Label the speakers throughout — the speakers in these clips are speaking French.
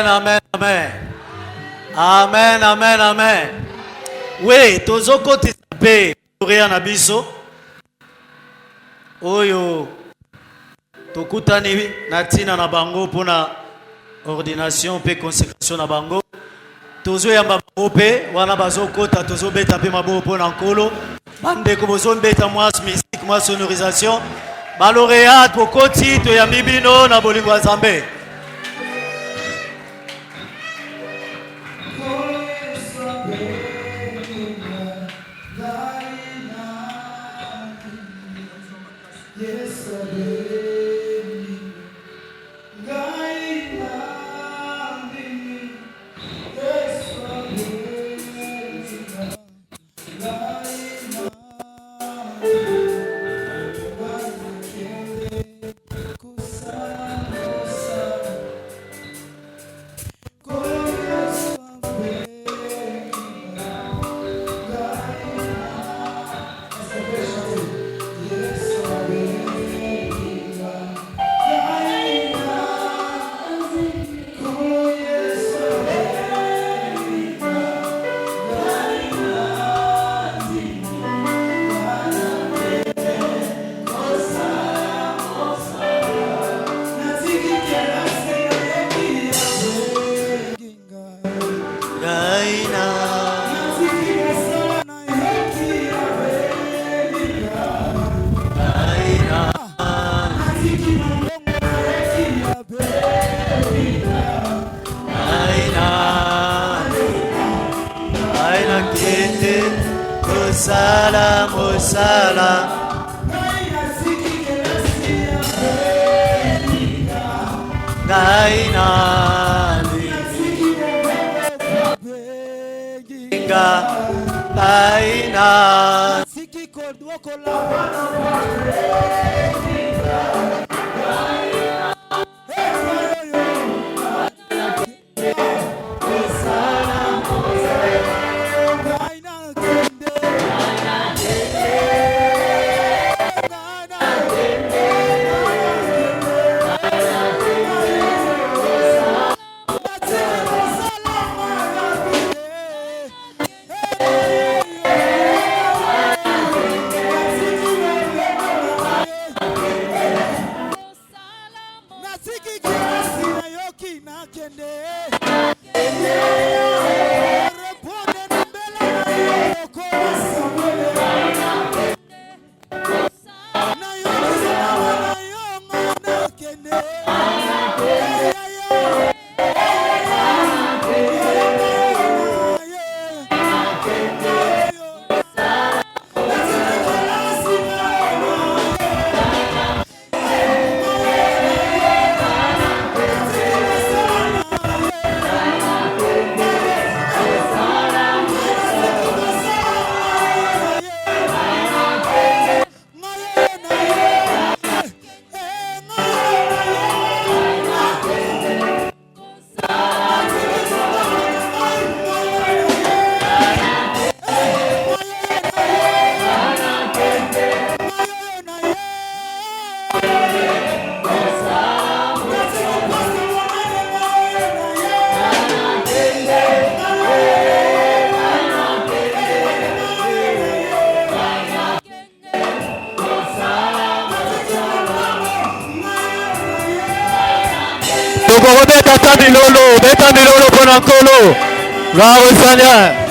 Speaker 1: Amen, amen. Amen, amen, amen. Oui, tozoko tisape rien na biso. Oyo tokutani na tina na bango pona ordination pe consécration na bango. Tozo yamba bango pe wana bazokota tozo beta pe mabo pona nkolo. Bandeko bozo mbeta mwasi musique, mwasi sonorisation. Baloréat pokoti to ya mibino na bolingo Nzambe. Salam, oh salam. Gaina, Gaina. Beta milolo pona nkolo. Bravo Seigneur.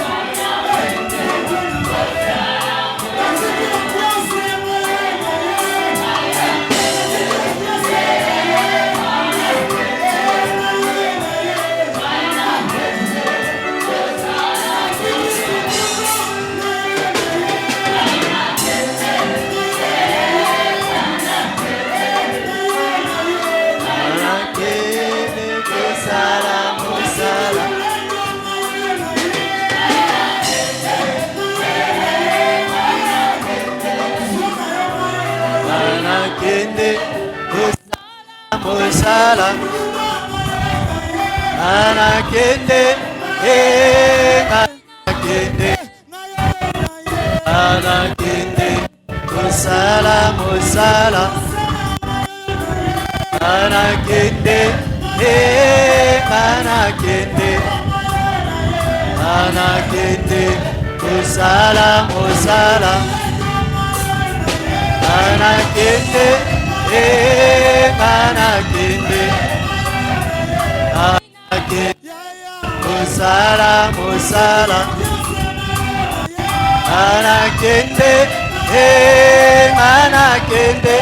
Speaker 1: mosala anakende anakende anakende mosala mosala anakende anakende anakende mosala mosala anakende anakende anakende mosala mosala anakende anakende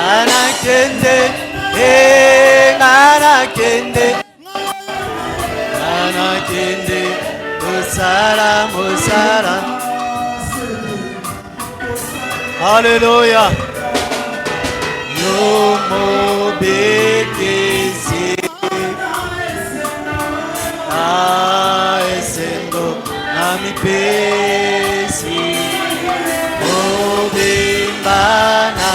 Speaker 1: anakende anakende anakende mosala mosala. Hallelujah. Yo mobekesi esengo namipesi obimbana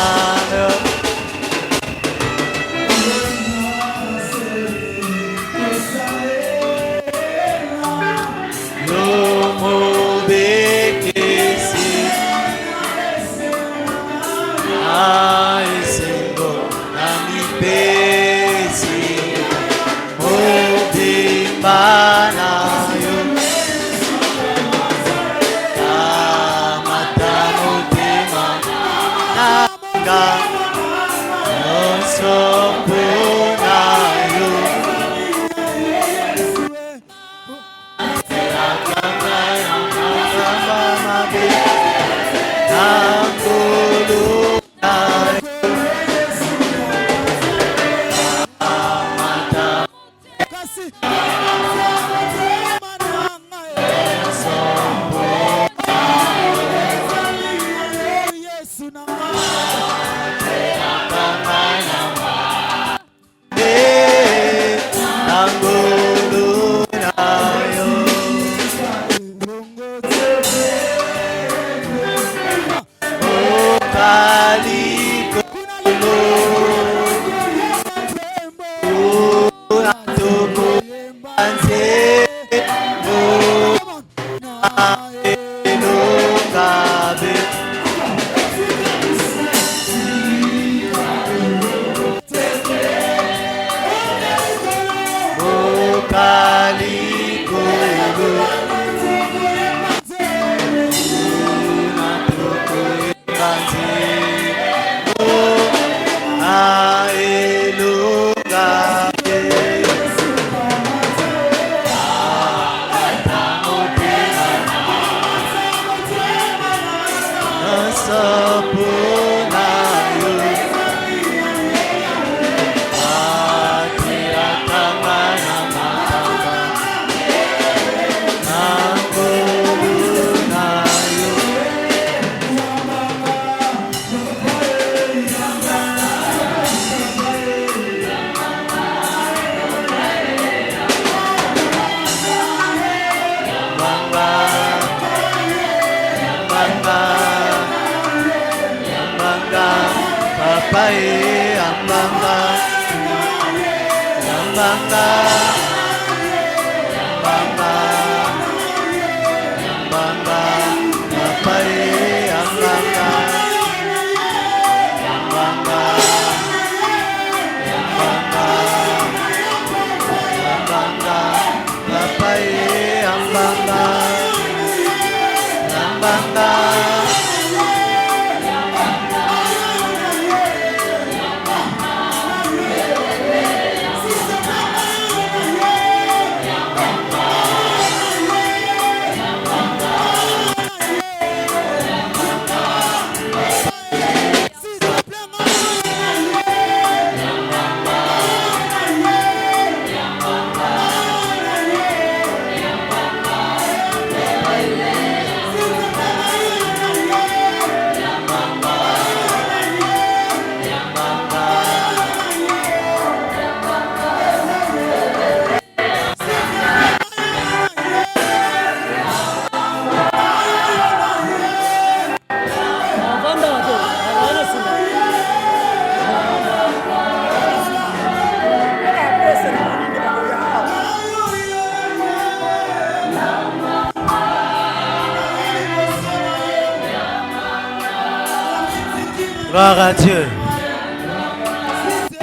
Speaker 1: Gloire à Dieu.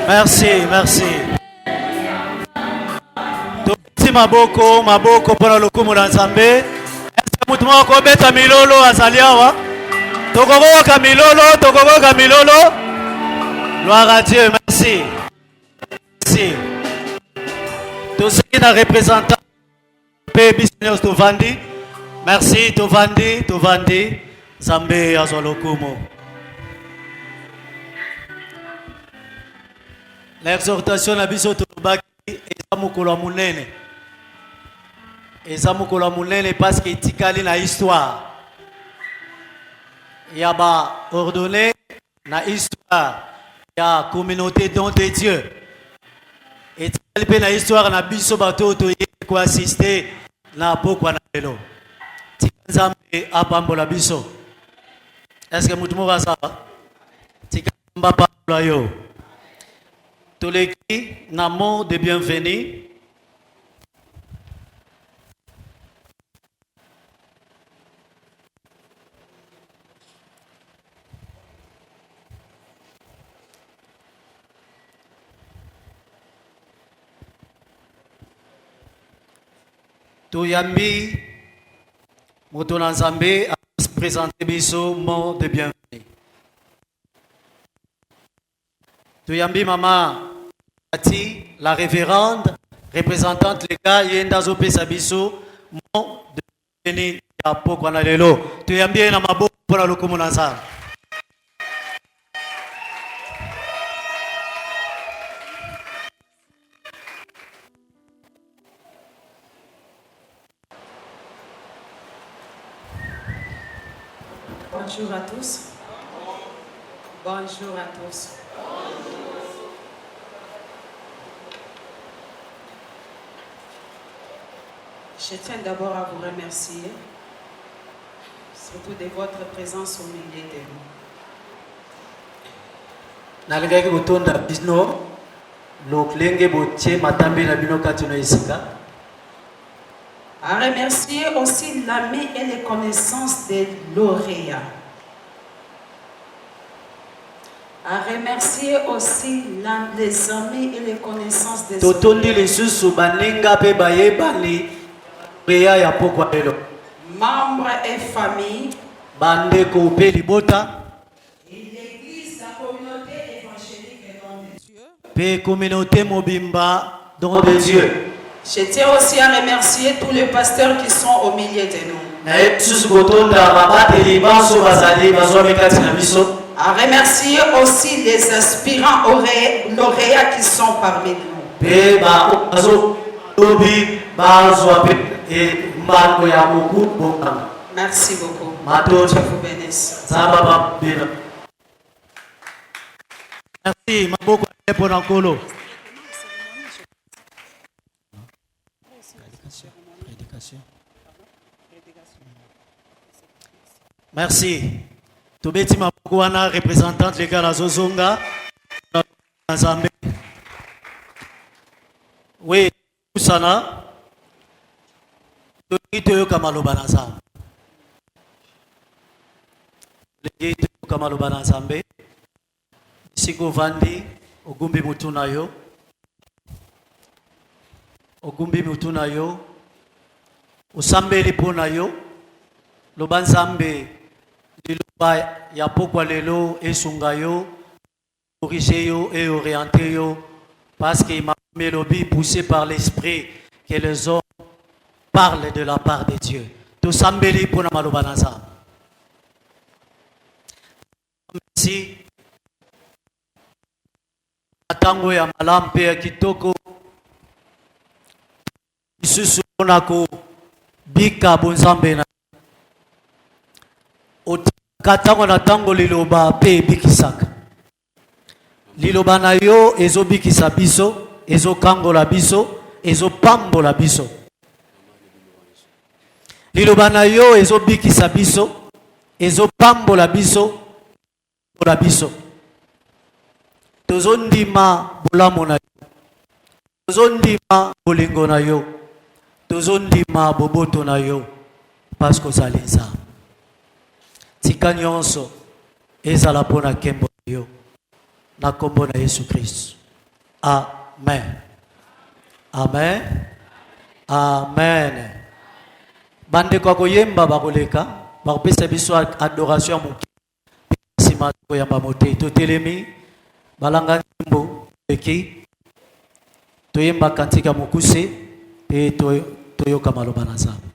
Speaker 1: Merci, merci. Topesi maboko, maboko pona lokumu na Nzambe. Est-ce que mutu moko beta milolo azali awa? Tokokoka milolo, tokokoka milolo. Gloire à Dieu, merci. Merci. Tous ceux qui sont représentants de business Tovandi. Merci Tovandi, Tovandi. Nzambe azwa lokumu. L'exhortation na biso tobaki eza mokolo ya munene. Eza mokolo ya munene parce que etikali na histoire. Ya ba ordonné na histoire ya communauté don de Dieu. Etikali pe na histoire na biso bato toye ko assister na pokwa na lelo. Nzambe apambola biso. Est-ce que mutu moko asaba? Tikamba pambola yo. Tous les qui n'amont de bienvenue. Touyambi, Moutona Nzambe a présenté biso mot de bienvenue. Touyambi Mama Ati, la révérende, représentante légale, Yenda Zope Sabiso, mot de bienvenue à Pokwana Lelo. Touyambi na mabo pour la lokumu na Nzambe.
Speaker 2: Bonjour à tous. Bonjour à tous. Je tiens d'abord à vous remercier, surtout de votre présence au milieu de nous.
Speaker 1: Nalingaki kutonda bino loklenge botie matambe na bino kati na isika.
Speaker 2: À remercier aussi l'ami et les connaissances de lauréats. À remercier aussi les amis et les connaissances des
Speaker 1: Totondi les sous baninga pe baye bali ya ya pokwa lelo.
Speaker 2: Membres et familles.
Speaker 1: Bande ko pe libota.
Speaker 2: Et l'église, la communauté évangélique et don de Dieu.
Speaker 1: Pe communauté mobimba don de Dieu.
Speaker 2: Je tiens aussi à remercier tous les pasteurs qui sont au milieu de nous. À remercier aussi les aspirants lauréats qui sont parmi nous. Merci beaucoup. Je vous bénisse.
Speaker 1: Merci. Maboko pour l'encolo. Merci. Tobeti Maboko wana représentante les gars Zozonga. Nzambe. Oui, Usana. Toyo kamaloba na Nzambe. Toyo kamaloba na Nzambe. Siko vandi ogumbi mutuna yo. Ogumbi mutuna yo. Usambeli pona yo. Loba Nzambe liloba ya pokwa lelo esunga yo, corriger yo et orienter yo, parce qu'il m'a mélodie poussée par l'esprit que les hommes parlent de la part de Dieu. Tout sambeli pona maloba na Nzambe. Merci. Atango ya malampe ya kitoko. Isusu onako bika bonzambe na katango na tango liloba pe bikisaka. Liloba na yo ezo bikisa biso, ezo kangola biso, ezo pambola biso. Liloba na yo ezo bikisa biso, ezo pambola biso, pambola biso. Tozo ndima bolamo na yo. Tozo ndima bolingo na yo. Tozo ndima boboto na yo. Parce que ozali Nzambe. Tika nyonso ezala pona kembo yo na kombo na Yesu Kristo. Amen. Amen. Amen. Bande kwa koyemba bakoleka bakopesa biso adoration ya moki sima koyamba mote totelemi balanga nyimbo eki toyemba kantika mokuse pe toyoka maloba na Nzambe.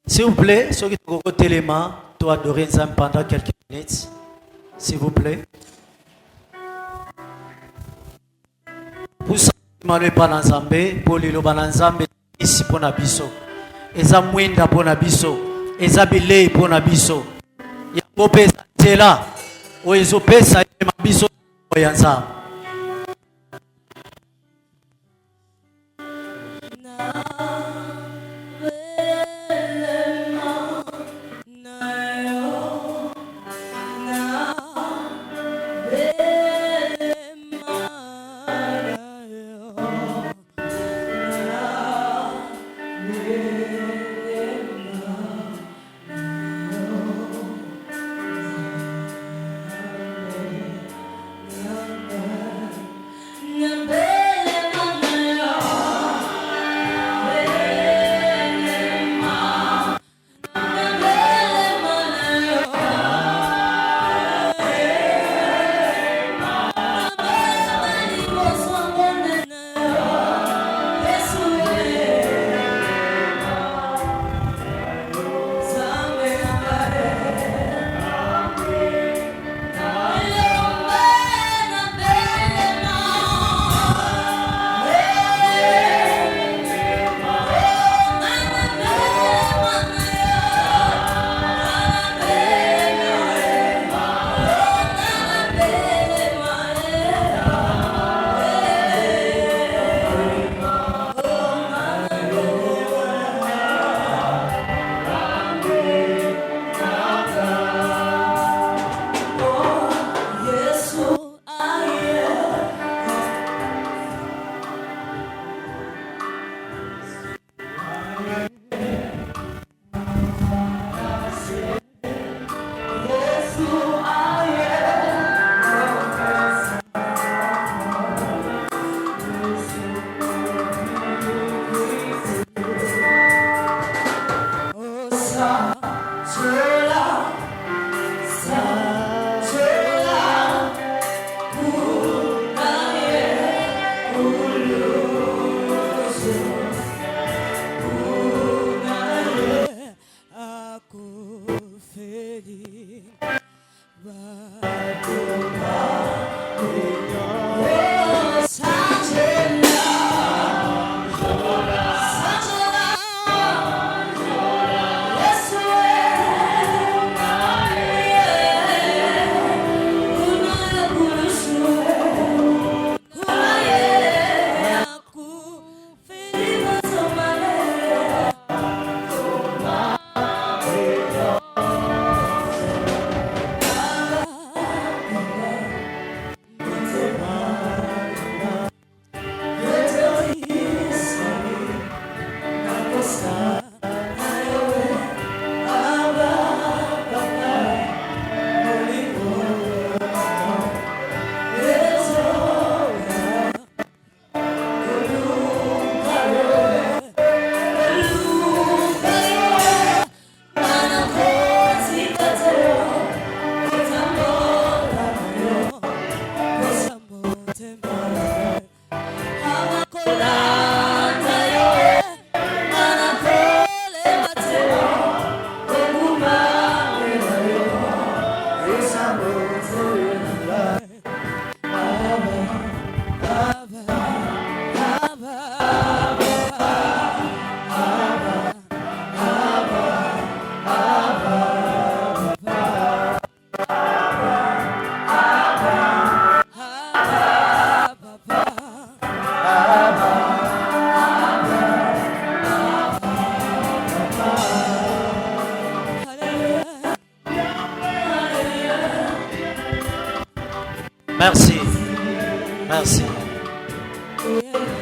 Speaker 1: S'il vous plaît, ceux qui sont au téléma, tu adorer Nzambe pendant quelques minutes. S'il vous plaît. Pour ça, Emmanuel pas Nzambe, pour lilo ba Nzambe ici pour na biso. Eza mwinda pour na biso. Eza bilei pour na biso. Yango pesa tela. O ezo pesa ma biso ya Nzambe.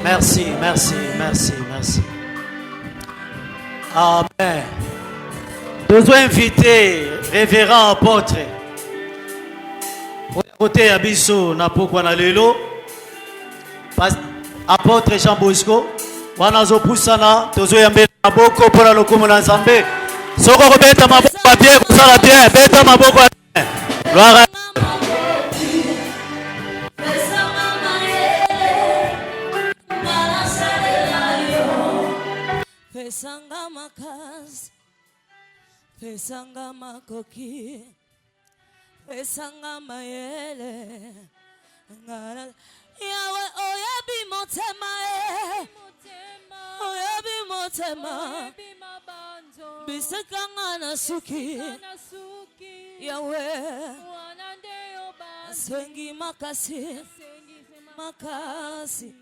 Speaker 1: Merci, merci, merci, merci. Amen. Nous inviter révérend apôtre. Côté Abisso na pokwa na lelo. Apôtre Jean Bosco. Wana zo pusana tozo yambe na boko pona lokumu na Nzambe. Soko ko beta maboko bien, kusala bien, beta maboko. Gloire.
Speaker 3: Pesanga makas, pesanga makoki, pesanga mayele, ngara yawe oyabi motema oyabi motema, bisekanga na suki, yawe sengi makasi, makasi,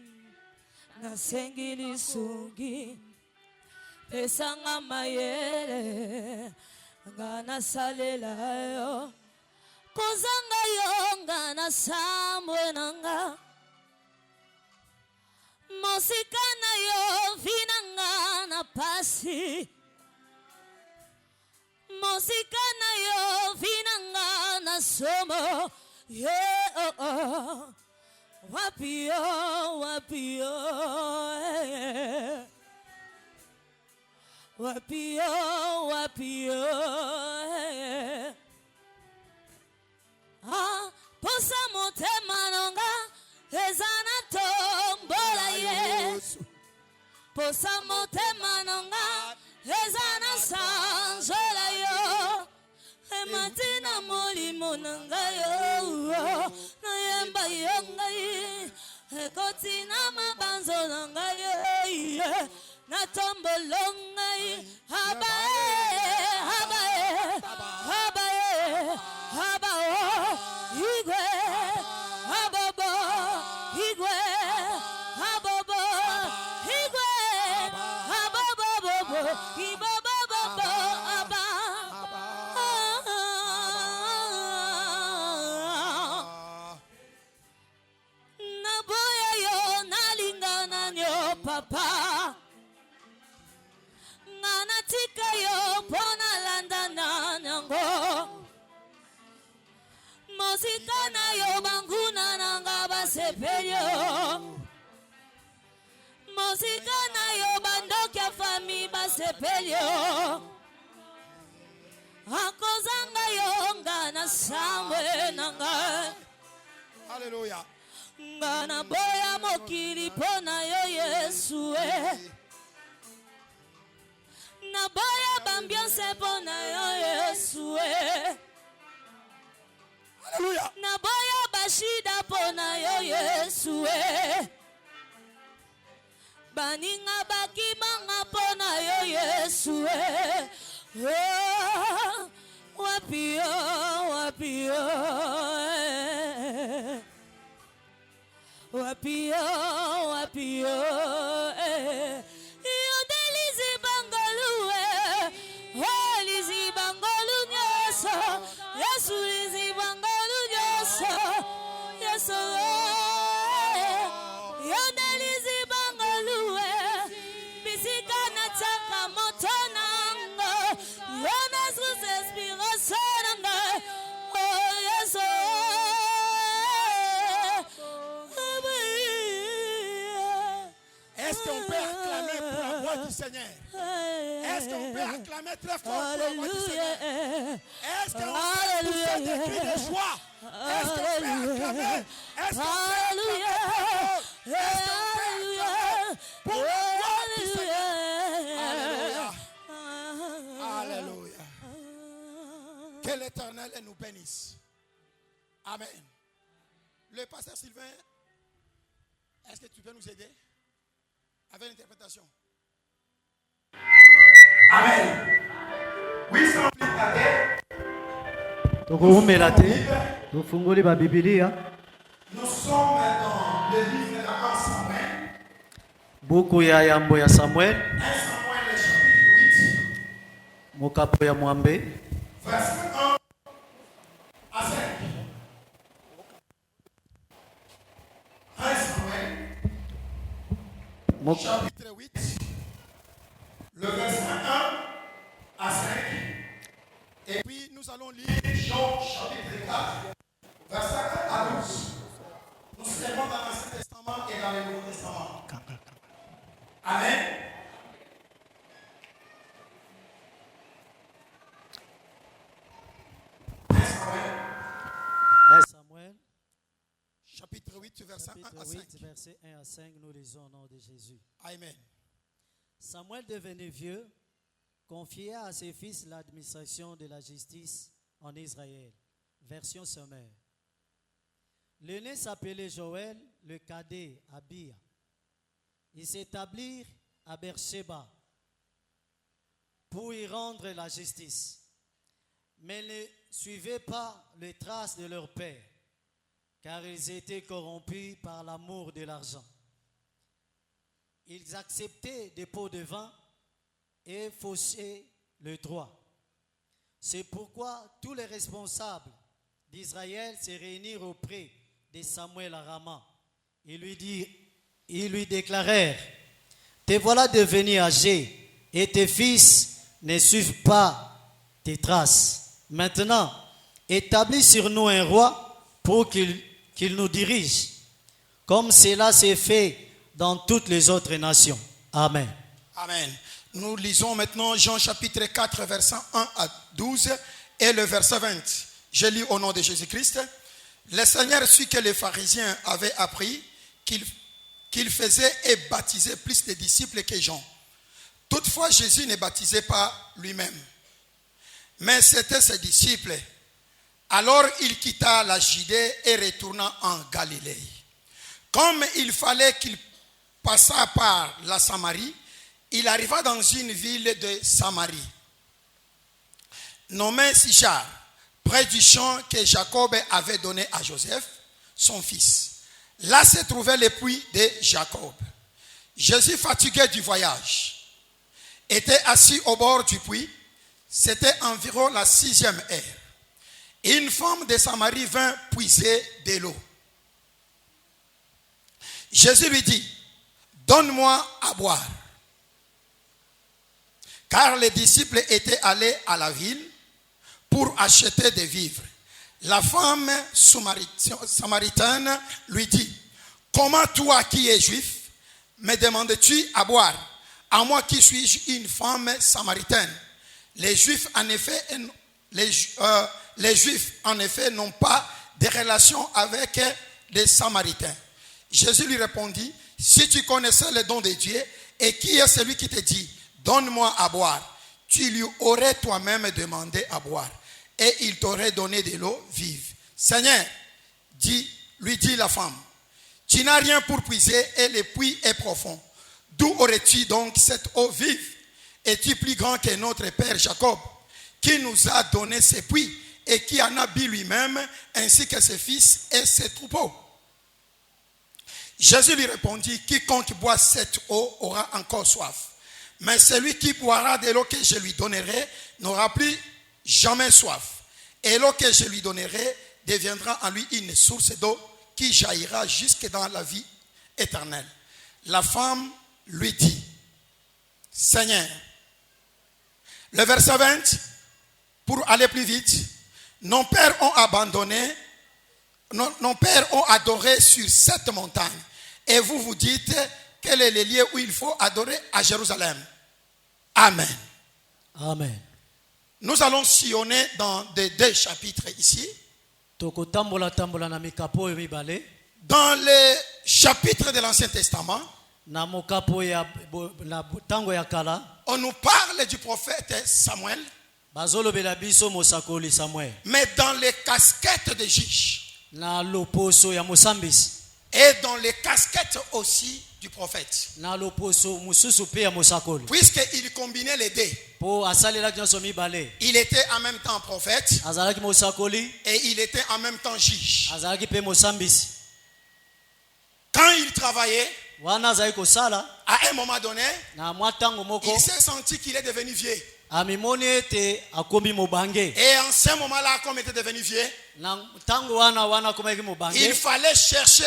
Speaker 3: na sengi lisugi. Pesanga mayele ngana salela yo kozanga yo ngana samwe nanga mosika na yo vinanga na pasi mosika na yo vinanga na somo wapio wapio wapio wapio posa motema nonga ezana tombola Yesu posa motema nonga ezana sanjola yo ematina molimo nanga yo nayemba yo ngai ekotina mabanzo nanga yo na tombolongai habae habae habae habao igwe habobo igwe habobo igwe habobo ibobobo aba naboya yo nalingana nyo papa natika yo pona landana nango mosika na yo banguna nanga basepelyo mosika na yo bandoki ya fami basepelyo akozanga yo ngana samwe nanga
Speaker 4: Alléluia.
Speaker 3: ngana boya mokili pona yo Yesu na boya bambiance pona yo Yesu
Speaker 4: Alléluia.
Speaker 3: na boya bashida pona yo Yesu baninga bakimanga pona yo Yesu wapio wapio wapio wapio
Speaker 4: Est-ce qu'on peut acclamer pour la voix du Seigneur? Est-ce qu'on peut acclamer très fort pour la voix du Seigneur? Est-ce qu'on peut pousser des cris de joie? Est-ce qu'on peut acclamer? Est-ce qu'on peut acclamer? Est-ce qu'on peut acclamer pour la voix du Seigneur? Alléluia. Alléluia. Que l'Éternel nous bénisse. Amen. Le pasteur Sylvain, est-ce que tu peux nous aider avec l'interprétation? Amen. Oui, c'est rempli de la terre.
Speaker 1: Tokuumela te tufunguli ba Biblia.
Speaker 4: Nous sommes dans le livre de la 1 Samuel.
Speaker 1: Buku ya yambo ya Samuel.
Speaker 4: 1 Samuel, le chapitre 8.
Speaker 1: Mokapo ya mwambe.
Speaker 4: Verset 1 à 5. 1 Samuel, chapitre 8, le verset 1 à 5. Et puis nous allons lire Jean chapitre 4, verset 1 à 12. Nous serons dans l'Ancien Testament et dans le Nouveau Testament. Amen.
Speaker 1: Samuel,
Speaker 4: Chapitre 8, verset 1 à 5.
Speaker 1: verset 1 à 5, nous lisons au nom de Jésus.
Speaker 4: Amen.
Speaker 1: Samuel devenu vieux, confia à ses fils l'administration de la justice en Israël. Version sommaire. L'aîné s'appelait Joël, le cadet Abia. Ils s'établirent à Beersheba pour y rendre la justice, mais ne suivaient pas les traces de leur père, car ils étaient corrompus par l'amour de l'argent. Ils acceptaient des pots de vin et faussaient le droit. C'est pourquoi tous les responsables d'Israël se réunirent auprès de Samuel à Rama. Ils lui déclarèrent: te voilà devenu âgé et tes fils ne suivent pas tes traces. Maintenant, établis sur nous un roi pour qu'il nous dirige, comme cela s'est fait dans toutes les autres nations. Amen.
Speaker 4: Amen. Nous lisons maintenant Jean chapitre 4, verset 1 à 12 et le verset 20. Je lis au nom de Jésus-Christ. Le Seigneur sut que les pharisiens avaient appris qu'il faisait et baptisait plus de disciples que Jean. Toutefois, Jésus ne baptisait pas lui-même, mais c'était ses disciples. Alors il quitta la Judée et retourna en Galilée. Comme il fallait qu'il passât par la Samarie, il arriva dans une ville de Samarie, nommée Sichar, près du champ que Jacob avait donné à Joseph, son fils. Là se trouvait le puits de Jacob. Jésus, fatigué du voyage, était assis au bord du puits. C'était environ la 6e heure. Une femme de Samarie vint puiser de l'eau. Jésus lui dit: donne-moi à boire. Car les disciples étaient allés à la ville pour acheter des vivres. La femme samaritaine lui dit: comment toi qui es juif me demandes-tu à boire, à moi qui suis une femme samaritaine? Les Juifs en effet n'ont pas de relation avec les Samaritains. Jésus lui répondit: si tu connaissais le don de Dieu et qui est celui qui te dit donne-moi à boire, tu lui aurais toi-même demandé à boire et il t'aurait donné de l'eau vive. Seigneur, lui dit la femme, tu n'as rien pour puiser et le puits est profond. D'où aurais-tu donc cette eau vive? Es-tu plus grand que notre père Jacob, qui nous a donné ses puits et qui en a bu lui-même, ainsi que ses fils et ses troupeaux? Jésus lui répondit: quiconque boit cette eau aura encore soif. Mais celui qui boira de l'eau que je lui donnerai n'aura plus jamais soif. Et l'eau que je lui donnerai deviendra en lui une source d'eau qui jaillira jusque dans la vie éternelle. La femme lui dit: Seigneur, le verset 20, pour aller plus vite, nos pères ont adoré sur cette montagne. Et vous vous dites, quel est le lieu où il faut adorer? À Jérusalem. Amen.
Speaker 1: Amen.
Speaker 4: Nous allons sillonner dans deux chapitres ici. Dans les chapitres de l'Ancien Testament, on nous parle du prophète Samuel, mais dans les casquettes de juges et dans les casquettes aussi du prophète, puisqu'il combinait les deux. Il était en même temps prophète et il était en même temps juge. Quand il travaillait, à un moment donné, il s'est senti qu'il est devenu vieux. Et en ce moment-là, comme il était devenu vieux, il fallait chercher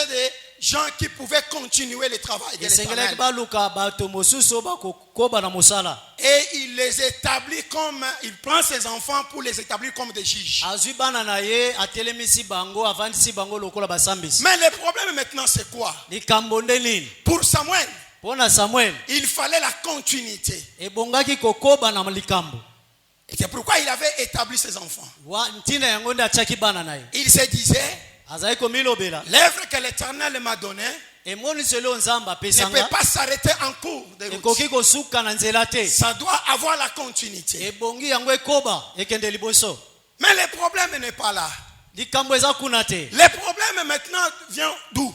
Speaker 4: gens qui pouvaient continuer le travail de
Speaker 1: esengelaki
Speaker 4: l'Éternel.
Speaker 1: baluka bato mosusu bakokoba na mosala.
Speaker 4: Et il les établit comme, il prend ses enfants pour les établir comme des juges.
Speaker 1: Azwi bana na ye atelemisi bango avandisi bango lokola basambisi.
Speaker 4: Mais le problème maintenant c'est quoi?
Speaker 1: Likambo nde nini?
Speaker 4: Pour Samuel,
Speaker 1: Pona Samuel
Speaker 4: il fallait la continuité.
Speaker 1: ebongaki kokoba na likambo.
Speaker 4: Et c'est pourquoi il avait établi ses enfants.
Speaker 1: Ntina yango nde atiaki bana na ye.
Speaker 4: Il se disait,
Speaker 1: Azali komilobela.
Speaker 4: l'œuvre que l'Éternel m'a donnée
Speaker 1: Emoniselo nzamba
Speaker 4: ne peut
Speaker 1: apesanga
Speaker 4: pas s'arrêter en cours de route.
Speaker 1: ekoki kosuka na nzela te.
Speaker 4: Ça doit avoir la continuité.
Speaker 1: Ebongi yango ekoba ekende liboso.
Speaker 4: Mais le problème n'est pas là.
Speaker 1: Likambo eza kuna te.
Speaker 4: Le problème maintenant vient d'où?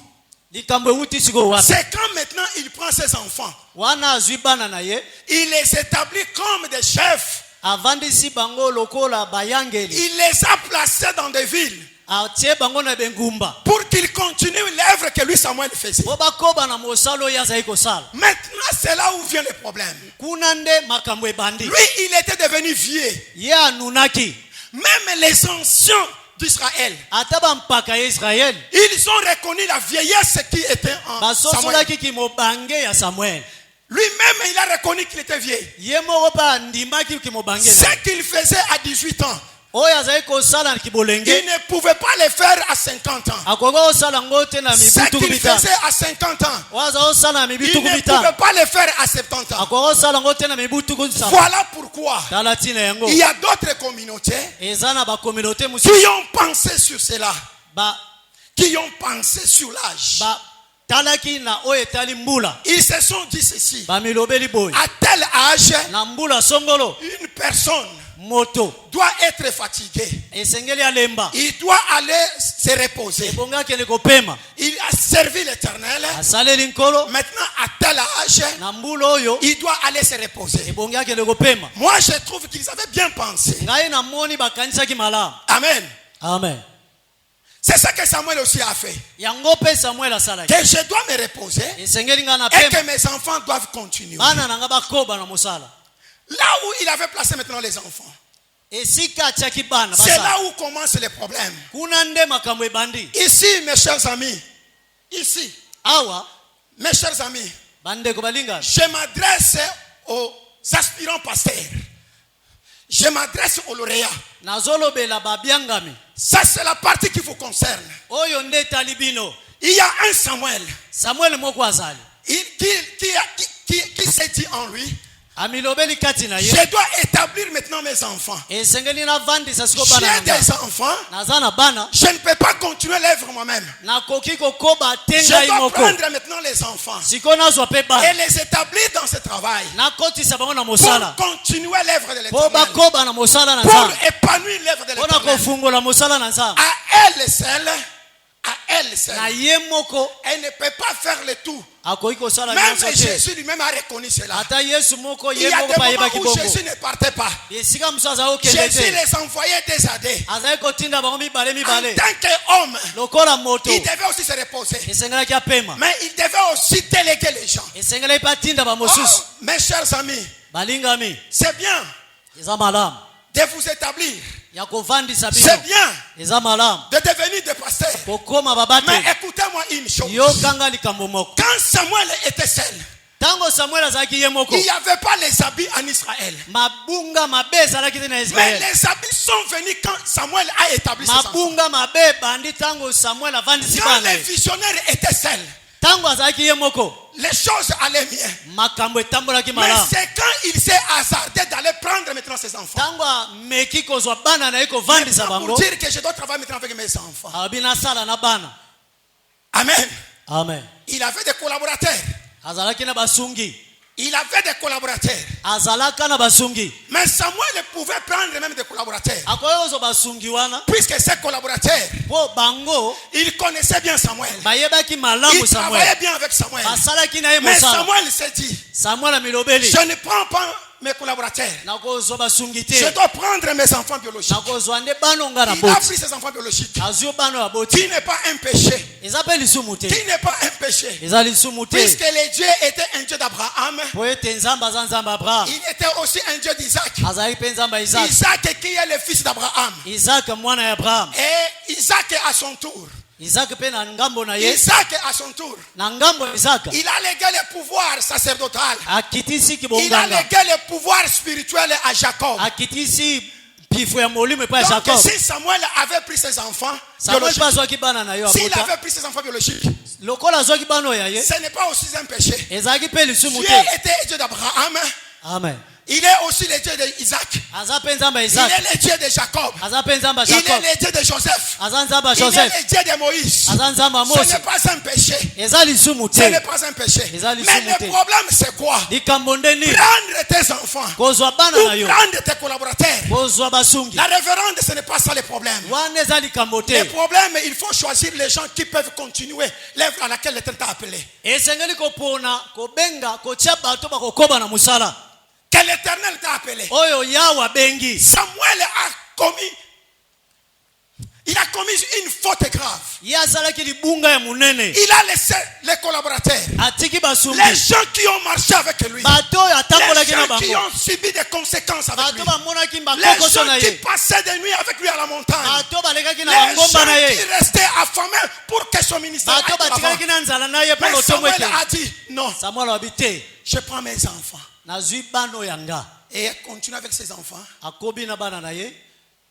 Speaker 1: Likambo euti siko wapi?
Speaker 4: C'est quand maintenant il prend ses enfants,
Speaker 1: Wana azwi bana na ye
Speaker 4: il les établit comme des chefs,
Speaker 1: avandisi bango lokola bayangeli.
Speaker 4: il les a placés dans des villes
Speaker 1: Atie bango na bengumba.
Speaker 4: pour qu'ils continuent l'œuvre que lui Samuel faisait.
Speaker 1: Po bakoba na mosalo oyo azali kosala.
Speaker 4: Maintenant c'est là où vient le problème.
Speaker 1: Kuna nde makambo ebandi.
Speaker 4: Lui il était devenu vieux.
Speaker 1: Ye anunaki.
Speaker 4: Même les anciens d'Israël,
Speaker 1: Ata bampaka ya Israel
Speaker 4: ils ont reconnu la vieillesse qui était en Samuel.
Speaker 1: basosolaki kimobange ya Samuel.
Speaker 4: Lui-même il a reconnu qu'il était vieux.
Speaker 1: Ye moko pa ndimaki kimobange na.
Speaker 4: Ce qu'il faisait à 18 ans,
Speaker 1: Oyo azali kosala kibolenge.
Speaker 4: il ne pouvait pas le faire à 50 ans.
Speaker 1: Akoki osala ngo te na
Speaker 4: Ce
Speaker 1: mibutu
Speaker 4: qu'il
Speaker 1: kubitano.
Speaker 4: faisait à 50 ans,
Speaker 1: Oyo azali osala na mibutu
Speaker 4: il ne
Speaker 1: kubitano.
Speaker 4: pouvait pas le faire à 70 ans.
Speaker 1: Akoki osala ngo te na mibutu kubitano.
Speaker 4: Voilà pourquoi
Speaker 1: Tala tina yango.
Speaker 4: il y a d'autres communautés
Speaker 1: Eza na ba communauté
Speaker 4: qui
Speaker 1: musu
Speaker 4: ont pensé sur cela,
Speaker 1: ba
Speaker 4: qui ont pensé sur l'âge.
Speaker 1: talaki na oyo etali mbula.
Speaker 4: Ils se sont dit ceci:
Speaker 1: Ba milobeli boy.
Speaker 4: à tel âge,
Speaker 1: Na mbula songolo
Speaker 4: une personne
Speaker 1: moto
Speaker 4: doit être fatiguée.
Speaker 1: esengeli alemba.
Speaker 4: Il doit aller se reposer.
Speaker 1: Ebonga kele kopema.
Speaker 4: Il a servi l'Éternel.
Speaker 1: Asaleli nkolo
Speaker 4: Maintenant, à tel âge,
Speaker 1: na mbula oyo
Speaker 4: il doit aller se reposer.
Speaker 1: ebonga kele kopema.
Speaker 4: Moi, je trouve qu'ils avaient bien pensé.
Speaker 1: Ngai na moni bakanisaki malamu.
Speaker 4: Amen.
Speaker 1: Amen.
Speaker 4: C'est ça que Samuel aussi a fait.
Speaker 1: Yango pe Samuel asalaki.
Speaker 4: Que je dois me reposer
Speaker 1: Esengeli nga na
Speaker 4: et que
Speaker 1: pema.
Speaker 4: mes enfants doivent continuer.
Speaker 1: Bana nanga bakoba na mosala.
Speaker 4: Là où il avait placé maintenant les enfants,
Speaker 1: Esika atiaki bana
Speaker 4: c'est
Speaker 1: basa.
Speaker 4: là où commencent les problèmes.
Speaker 1: Kuna nde makambo ebandi.
Speaker 4: Ici, mes chers amis, ici,
Speaker 1: Awa
Speaker 4: mes chers amis,
Speaker 1: bandeko balingana.
Speaker 4: je m'adresse aux aspirants pasteurs. Je m'adresse aux lauréats.
Speaker 1: Nazolobela babiangami.
Speaker 4: Ça, c'est la partie qui vous concerne.
Speaker 1: Oyo nde etali bino.
Speaker 4: Il y a un Samuel
Speaker 1: Samuel moko azali.
Speaker 4: qui s'est dit en lui:
Speaker 1: Amilobeli kati na ye.
Speaker 4: je dois établir maintenant mes enfants.
Speaker 1: Esengeli na vandisa siko
Speaker 4: J'ai
Speaker 1: bana nanga.
Speaker 4: des enfants.
Speaker 1: Naza na bana.
Speaker 4: Je ne peux pas continuer l'œuvre moi-même.
Speaker 1: Nakoki kokoba
Speaker 4: Je
Speaker 1: tenga
Speaker 4: dois
Speaker 1: imoko.
Speaker 4: prendre maintenant les enfants
Speaker 1: Siko nazwa pe
Speaker 4: et
Speaker 1: bana.
Speaker 4: les établir dans ce travail
Speaker 1: Nakotisa bango na
Speaker 4: pour
Speaker 1: mosala.
Speaker 4: continuer l'œuvre de
Speaker 1: Po
Speaker 4: l'Éternel,
Speaker 1: bakoba na mosala na
Speaker 4: pour
Speaker 1: Nzambe.
Speaker 4: épanouir l'œuvre de
Speaker 1: Pona
Speaker 4: l'Éternel.
Speaker 1: kofungola mosala na Nzambe.
Speaker 4: À elle seule,
Speaker 1: Na ye moko
Speaker 4: elle ne peut pas faire le tout.
Speaker 1: akoki kosala
Speaker 4: Même
Speaker 1: nyonso te.
Speaker 4: Jésus lui-même a reconnu cela.
Speaker 1: Ata Yesu moko
Speaker 4: Il
Speaker 1: ye
Speaker 4: y a
Speaker 1: moko
Speaker 4: des
Speaker 1: pa yebaki
Speaker 4: moments où
Speaker 1: bongo.
Speaker 4: Jésus ne partait pas.
Speaker 1: Esika musu azali okende
Speaker 4: Jésus
Speaker 1: te.
Speaker 4: les envoyait des années.
Speaker 1: Azali kotinda bango mibale
Speaker 4: En
Speaker 1: mibale.
Speaker 4: tant qu'homme,
Speaker 1: Lokola moto.
Speaker 4: il devait aussi se reposer.
Speaker 1: Esengelaki apema.
Speaker 4: Mais il devait aussi déléguer les gens.
Speaker 1: Esengelaki pa tinda ba
Speaker 4: Oh,
Speaker 1: mosusu.
Speaker 4: mes chers amis,
Speaker 1: Balingami.
Speaker 4: c'est bien
Speaker 1: Eza malamu.
Speaker 4: de vous établir.
Speaker 1: Ya kovandisa bino.
Speaker 4: C'est bien
Speaker 1: Eza malamu.
Speaker 4: de devenir des pasteurs.
Speaker 1: Kokoma babate.
Speaker 4: Mais écoutez-moi une chose.
Speaker 1: Yokanga likambo moko.
Speaker 4: Quand Samuel était seul,
Speaker 1: Tango Samuel azalaki ye moko.
Speaker 4: il n'y avait pas les habits en Israël.
Speaker 1: Mabunga mabe ezalaki te na
Speaker 4: Mais
Speaker 1: Israel.
Speaker 4: les habits sont venus quand Samuel a établi ses enfants.
Speaker 1: Mabunga mabe bandi tango Samuel avandisi
Speaker 4: Quand
Speaker 1: bana.
Speaker 4: les visionnaires étaient seuls,
Speaker 1: Tango azalaki ye moko.
Speaker 4: les choses allaient bien.
Speaker 1: Makambo etambolaki
Speaker 4: Mais
Speaker 1: malamu.
Speaker 4: c'est quand il s'est hasardé d'aller prendre maintenant ses enfants.
Speaker 1: Tango ameki kozwa bana na ye kovandisa
Speaker 4: Maintenant,
Speaker 1: bango.
Speaker 4: pour dire que je dois travailler maintenant avec mes enfants.
Speaker 1: Abi nasala na bana.
Speaker 4: Amen.
Speaker 1: Amen.
Speaker 4: Il avait des collaborateurs.
Speaker 1: Azalaki na basungi.
Speaker 4: Il avait des collaborateurs.
Speaker 1: Azalaka na basungi.
Speaker 4: Mais Samuel pouvait prendre même des collaborateurs.
Speaker 1: Akoyo ozo basungi wana.
Speaker 4: Puisque ces collaborateurs,
Speaker 1: Po bango
Speaker 4: ils connaissaient bien Samuel.
Speaker 1: bayebaki malamu
Speaker 4: Ils travaillaient
Speaker 1: Samuel.
Speaker 4: bien avec Samuel.
Speaker 1: Basalaki na ye
Speaker 4: Mais
Speaker 1: mosala.
Speaker 4: Samuel s'est dit:
Speaker 1: Samuel amilobeli.
Speaker 4: je ne prends pas mes collaborateurs.
Speaker 1: Nakozwa basungi
Speaker 4: Je
Speaker 1: te.
Speaker 4: dois prendre mes enfants biologiques.
Speaker 1: Nakozwa nde bano nga na
Speaker 4: Il a
Speaker 1: boti.
Speaker 4: pris ses enfants biologiques.
Speaker 1: Azwi bano ya boti.
Speaker 4: Qui n'est pas un péché.
Speaker 1: Eza pe lisumu te.
Speaker 4: Qui n'est pas un péché.
Speaker 1: Eza lisumu te.
Speaker 4: Puisque le Dieu était un Dieu d'Abraham,
Speaker 1: Po ete nzambe aza nzambe Abraham.
Speaker 4: il était aussi un Dieu d'Isaac.
Speaker 1: Azalaki pe nzambe ya Isaac.
Speaker 4: Isaac qui est le fils d'Abraham.
Speaker 1: Isaac mwana ya Abraham.
Speaker 4: Et Isaac à son tour
Speaker 1: Isaac pe na ngambo na ye.
Speaker 4: Isaac à son tour,
Speaker 1: Na ngambo ya Isaac.
Speaker 4: il a légué le pouvoir sacerdotal.
Speaker 1: Akitisi
Speaker 4: Il a
Speaker 1: kibonganga.
Speaker 4: légué le pouvoir spirituel à Jacob.
Speaker 1: Akitisi pifu ya molimo pa
Speaker 4: Donc
Speaker 1: Jacob.
Speaker 4: si Samuel avait pris ses enfants
Speaker 1: Samuel
Speaker 4: biologiques,
Speaker 1: bazwa bana na yo
Speaker 4: s'il
Speaker 1: abota.
Speaker 4: avait pris ses enfants biologiques,
Speaker 1: Lokola zwa bana ya ye.
Speaker 4: ce n'est pas aussi un péché.
Speaker 1: Ezaki pe lisumu
Speaker 4: Dieu
Speaker 1: te.
Speaker 4: était Dieu d'Abraham.
Speaker 1: Amen.
Speaker 4: Il est aussi le Dieu d'Isaac.
Speaker 1: Aza pe nzamba
Speaker 4: Il
Speaker 1: Isaac.
Speaker 4: est le Dieu de Jacob.
Speaker 1: Aza pe nzamba
Speaker 4: Il est
Speaker 1: Jacob.
Speaker 4: le Dieu de Joseph.
Speaker 1: Aza nzamba
Speaker 4: Il est
Speaker 1: Joseph.
Speaker 4: le Dieu de Moïse.
Speaker 1: Aza nzamba
Speaker 4: Ce
Speaker 1: Mose.
Speaker 4: n'est pas un péché.
Speaker 1: Eza lisumu
Speaker 4: Ce n'est
Speaker 1: te.
Speaker 4: pas un péché.
Speaker 1: Les
Speaker 4: Mais
Speaker 1: alliés sont
Speaker 4: le
Speaker 1: montés.
Speaker 4: problème c'est quoi?
Speaker 1: Likambo ndeni.
Speaker 4: Prendre tes enfants
Speaker 1: Kozwa bana
Speaker 4: ou
Speaker 1: na yo.
Speaker 4: prendre tes collaborateurs.
Speaker 1: Kozwa basungi.
Speaker 4: La révérende, ce n'est pas ça le problème.
Speaker 1: Wana eza likambo
Speaker 4: Le
Speaker 1: te.
Speaker 4: problème, il faut choisir les gens qui peuvent continuer l'œuvre à laquelle l'Éternel t'a appelé.
Speaker 1: Esengeli kopona, kobenga, kotia bato bakokoba na musala.
Speaker 4: Que l'Éternel t'a appelé.
Speaker 1: Oyo yawa bengi.
Speaker 4: Samuel il a commis une faute grave.
Speaker 1: Yazalaki libunga ya munene.
Speaker 4: Il a laissé les collaborateurs,
Speaker 1: Atiki basungi.
Speaker 4: les gens qui ont marché avec lui,
Speaker 1: Bato ya
Speaker 4: les
Speaker 1: tambola kina
Speaker 4: gens qui
Speaker 1: bango.
Speaker 4: ont subi des conséquences avec lui,
Speaker 1: Bato bamonaki
Speaker 4: les
Speaker 1: mbakoko
Speaker 4: gens
Speaker 1: na
Speaker 4: qui
Speaker 1: ye.
Speaker 4: passaient des nuits avec lui à la montagne,
Speaker 1: Bato balekaki na
Speaker 4: les
Speaker 1: bangomba na
Speaker 4: gens qui
Speaker 1: ye.
Speaker 4: restaient affamés pour que son ministère
Speaker 1: Bato
Speaker 4: aille de l'avant.
Speaker 1: batikaki na nzala na ye
Speaker 4: Mais
Speaker 1: pona otomo
Speaker 4: Samuel
Speaker 1: eke.
Speaker 4: a dit non,
Speaker 1: Samuel abite.
Speaker 4: je prends mes enfants
Speaker 1: Nazui bano yanga.
Speaker 4: et continue avec ses enfants.
Speaker 1: Akobi na bana na ye.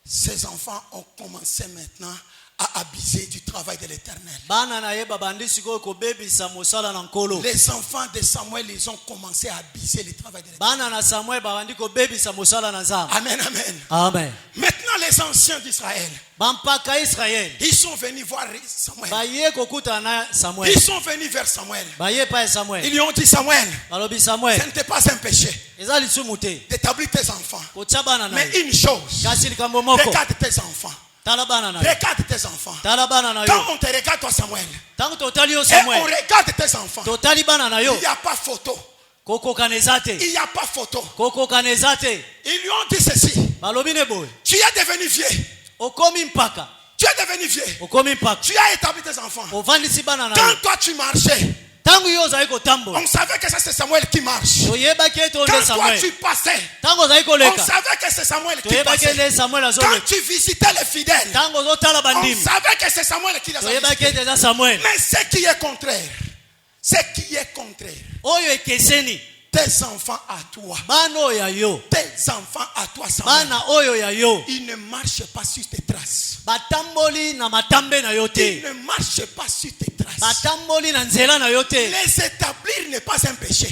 Speaker 4: Ces enfants ont commencé maintenant à abuser du travail de l'Éternel.
Speaker 1: Bana na ye babandi sikoyo kobebisa mosala na nkolo.
Speaker 4: Les enfants de Samuel, ils ont commencé à abuser le travail de l'Éternel.
Speaker 1: Bana na Samuel babandi kobebisa mosala na Nzambe.
Speaker 4: Amen, amen.
Speaker 1: Amen.
Speaker 4: Maintenant, les anciens d'Israël,
Speaker 1: Bampaka Israël.
Speaker 4: ils sont venus voir Samuel.
Speaker 1: Baye kokuta na Samuel.
Speaker 4: Ils sont venus vers Samuel.
Speaker 1: Baye pa Samuel.
Speaker 4: Ils lui ont dit, Samuel,
Speaker 1: Balobi
Speaker 4: ce
Speaker 1: Samuel.
Speaker 4: n'était pas un péché
Speaker 1: Eza lisumu te.
Speaker 4: d'établir tes enfants.
Speaker 1: Kotia bana na
Speaker 4: Mais
Speaker 1: ye.
Speaker 4: une chose,
Speaker 1: Kasi likambo moko.
Speaker 4: regarde tes enfants.
Speaker 1: Tala bana na ye.
Speaker 4: Regarde tes enfants.
Speaker 1: Tala bana na
Speaker 4: Quand
Speaker 1: yo.
Speaker 4: on te regarde, toi, Samuel,
Speaker 1: Tangu totali yo
Speaker 4: et on
Speaker 1: Samuel.
Speaker 4: regarde tes enfants,
Speaker 1: Totali bana na yo.
Speaker 4: il n'y a pas photo.
Speaker 1: Koko kaneza te.
Speaker 4: Il n'y a pas photo.
Speaker 1: Koko kaneza te.
Speaker 4: Ils lui ont dit ceci.
Speaker 1: Balobi ne boy.
Speaker 4: Tu es devenu vieux.
Speaker 1: Okomi mpaka.
Speaker 4: Tu es devenu vieux.
Speaker 1: Okomi mpaka.
Speaker 4: Tu as établi tes enfants.
Speaker 1: Ovandisi bana na yo.
Speaker 4: Quand toi tu marchais,
Speaker 1: Tangu yo ozali kotambola.
Speaker 4: on savait que ça c'est Samuel qui marche.
Speaker 1: Toyebaki ete onde
Speaker 4: Quand toi
Speaker 1: Samuel.
Speaker 4: tu passais,
Speaker 1: Tangu ozali
Speaker 4: on
Speaker 1: koleka.
Speaker 4: savait que c'est Samuel qui
Speaker 1: Toyebaki
Speaker 4: passait.
Speaker 1: ete Samuel
Speaker 4: Quand
Speaker 1: azoleka.
Speaker 4: tu visitais les fidèles,
Speaker 1: Tangu ozotala
Speaker 4: on
Speaker 1: bandimi.
Speaker 4: savait que c'est Samuel qui les a
Speaker 1: Toyebaki
Speaker 4: visités.
Speaker 1: ete eza Samuel.
Speaker 4: Mais ce qui est contraire,
Speaker 1: Oyo ekeseni.
Speaker 4: tes enfants à toi,
Speaker 1: Bana oyo ya yo.
Speaker 4: tes enfants à toi, Samuel,
Speaker 1: Bana oyo ya yo.
Speaker 4: ils ne marchent pas sur tes traces.
Speaker 1: Batamboli na matambe na yo
Speaker 4: Ils
Speaker 1: te.
Speaker 4: ne marchent pas sur tes traces.
Speaker 1: Batamboli na nzela na yo te.
Speaker 4: Les établir n'est pas un péché.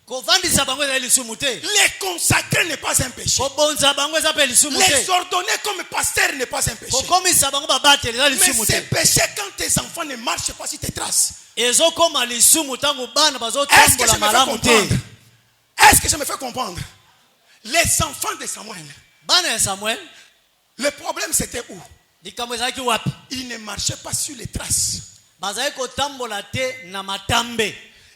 Speaker 1: Kovandisa bango eza lisumu te.
Speaker 4: Les consacrer n'est pas un péché.
Speaker 1: Kobonza bango eza pe lisumu
Speaker 4: Les
Speaker 1: te.
Speaker 4: ordonner comme pasteur n'est pas un péché.
Speaker 1: Kokomisa bango babateli eza
Speaker 4: Mais
Speaker 1: lisumu
Speaker 4: c'est
Speaker 1: te.
Speaker 4: péché quand tes enfants ne marchent pas sur tes traces.
Speaker 1: Ezokoma lisumu tango bana
Speaker 4: Est-ce que je
Speaker 1: bazotambola
Speaker 4: me fais
Speaker 1: malamu te.
Speaker 4: comprendre? Est-ce que je me fais comprendre? Les enfants de Samuel,
Speaker 1: Bana ya Samuel
Speaker 4: le problème c'était où?
Speaker 1: likambo ezalaki wapi?
Speaker 4: Ils ne marchaient pas sur les traces.
Speaker 1: Bazali kotambola te na matambe.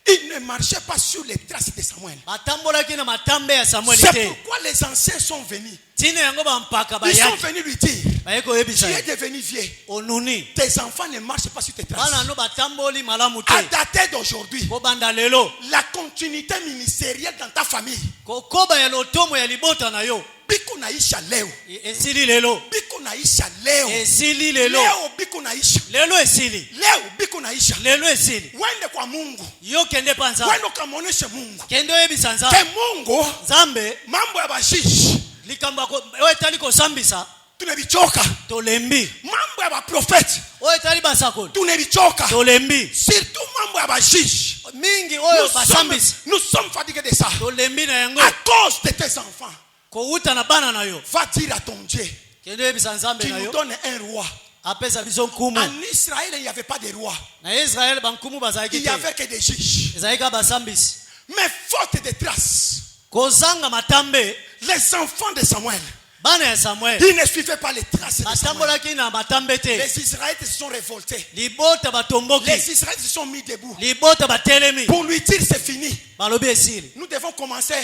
Speaker 4: Ils ne marchaient pas sur les traces de Samuel.
Speaker 1: Batambolaki na matambe ya Samuel
Speaker 4: C'est
Speaker 1: te.
Speaker 4: pourquoi les anciens sont venus.
Speaker 1: Tina yango bampaka
Speaker 4: Ils sont
Speaker 1: bayaki.
Speaker 4: venus lui dire,
Speaker 1: Baye
Speaker 4: tu
Speaker 1: koyebisa
Speaker 4: es
Speaker 1: ye.
Speaker 4: devenu vieux.
Speaker 1: Onuni.
Speaker 4: Tes enfants ne marchent pas sur tes traces.
Speaker 1: Bana no batamboli malamu
Speaker 4: À
Speaker 1: te.
Speaker 4: dater d'aujourd'hui,
Speaker 1: Kobanda lelo.
Speaker 4: la continuité ministérielle dans ta famille,
Speaker 1: Kokoba ya lotomo ya libota na yo.
Speaker 4: biko naisha leo.
Speaker 1: Esili lelo.
Speaker 4: Biko naisha leo.
Speaker 1: Esili lelo.
Speaker 4: Leo biko naisha.
Speaker 1: Lelo esili.
Speaker 4: Leo biko naisha.
Speaker 1: Lelo esili.
Speaker 4: Wende kwa Mungu.
Speaker 1: Yo kende panza.
Speaker 4: Wende ukamwonyeshe Mungu.
Speaker 1: Kende oyebisa
Speaker 4: Ke
Speaker 1: nzambe.
Speaker 4: Mungu
Speaker 1: Nzambe
Speaker 4: mambo ya bashishi
Speaker 1: likambo yako oyo etali kosambisa
Speaker 4: tunebichoka.
Speaker 1: tolembi.
Speaker 4: Mambo ya baprofeti
Speaker 1: Oyo etali basakoli
Speaker 4: tunebichoka.
Speaker 1: tolembi.
Speaker 4: Surtout mambo ya bashishi.
Speaker 1: Mingi oyo basambisa
Speaker 4: Nous sommes fatigués de ça.
Speaker 1: tolembi na yango.
Speaker 4: À cause de tes enfants.
Speaker 1: Kouta na bana na yo.
Speaker 4: Va dire à ton Dieu,
Speaker 1: Kende oyebisa nzambe
Speaker 4: tu
Speaker 1: na
Speaker 4: nous
Speaker 1: yo.
Speaker 4: donnes un roi.
Speaker 1: Apesa biso nkumu.
Speaker 4: En Israël, il n'y avait pas de roi.
Speaker 1: Na Israel bankumu
Speaker 4: Il
Speaker 1: bazalaki
Speaker 4: n'y
Speaker 1: te.
Speaker 4: avait que des juges.
Speaker 1: Ezalika basambisi.
Speaker 4: Mais faute de traces,
Speaker 1: Kozanga matambe.
Speaker 4: les enfants de Samuel,
Speaker 1: Bana ya Samuel.
Speaker 4: ils ne suivaient pas les traces de Samuel.
Speaker 1: Batambolaki na matambe te.
Speaker 4: Les Israélites se sont révoltés.
Speaker 1: Libota batomboki.
Speaker 4: Les Israélites se sont mis debout
Speaker 1: Libota batelemi.
Speaker 4: pour lui dire c'est fini.
Speaker 1: Balobi esili.
Speaker 4: Nous devons commencer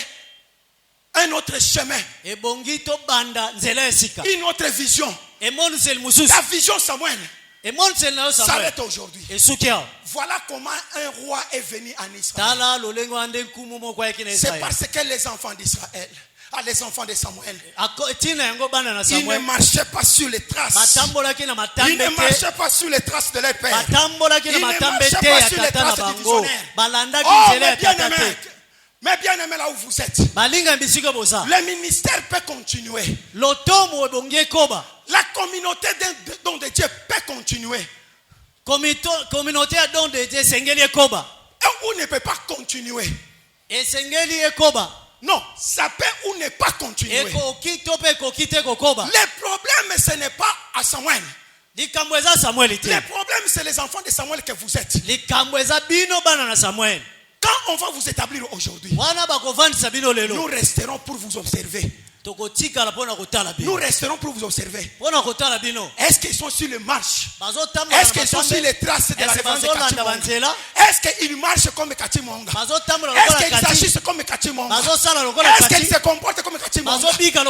Speaker 4: un autre chemin,
Speaker 1: Ebongi to banda nzela esika.
Speaker 4: une autre vision.
Speaker 1: Emonusel mususu.
Speaker 4: Ta vision Samuel
Speaker 1: Emonusel na yo Samuel.
Speaker 4: s'arrête aujourd'hui.
Speaker 1: Esukia.
Speaker 4: Voilà comment un roi est venu en Israël.
Speaker 1: Tala lolengo ande nkumu moko yaki na
Speaker 4: C'est
Speaker 1: Israel.
Speaker 4: parce que les enfants d'Israël les enfants de Samuel.
Speaker 1: Ils
Speaker 4: Ils ne marchaient pas sur les traces. Ils ne marchaient pas sur les traces de leur père. Ils ne marchaient pas sur les traces du visionnaire. Oh, mais bien aimé là où vous êtes. Le ministère peut continuer. La communauté d'un don de Dieu peut continuer.
Speaker 1: Communauté à don de Dieu, Sengeli Koba.
Speaker 4: Et on ne peut pas continuer.
Speaker 1: Et Sengeli Koba.
Speaker 4: Non, ça peut ou ne pas continuer. Le problème, ce n'est pas à Samuel. Le problème, c'est les enfants de Samuel que vous êtes. Quand on va vous établir aujourd'hui, nous resterons pour vous observer. Nous resterons pour vous observer. Est-ce qu'ils sont sur les marches? Est-ce qu'ils sont sur les traces de la révérence de Katimonga? Est-ce qu'ils marchent comme Katimonga? Est-ce qu'ils agissent comme Katimonga? Est-ce qu'ils se comportent comme Katimonga? Et quand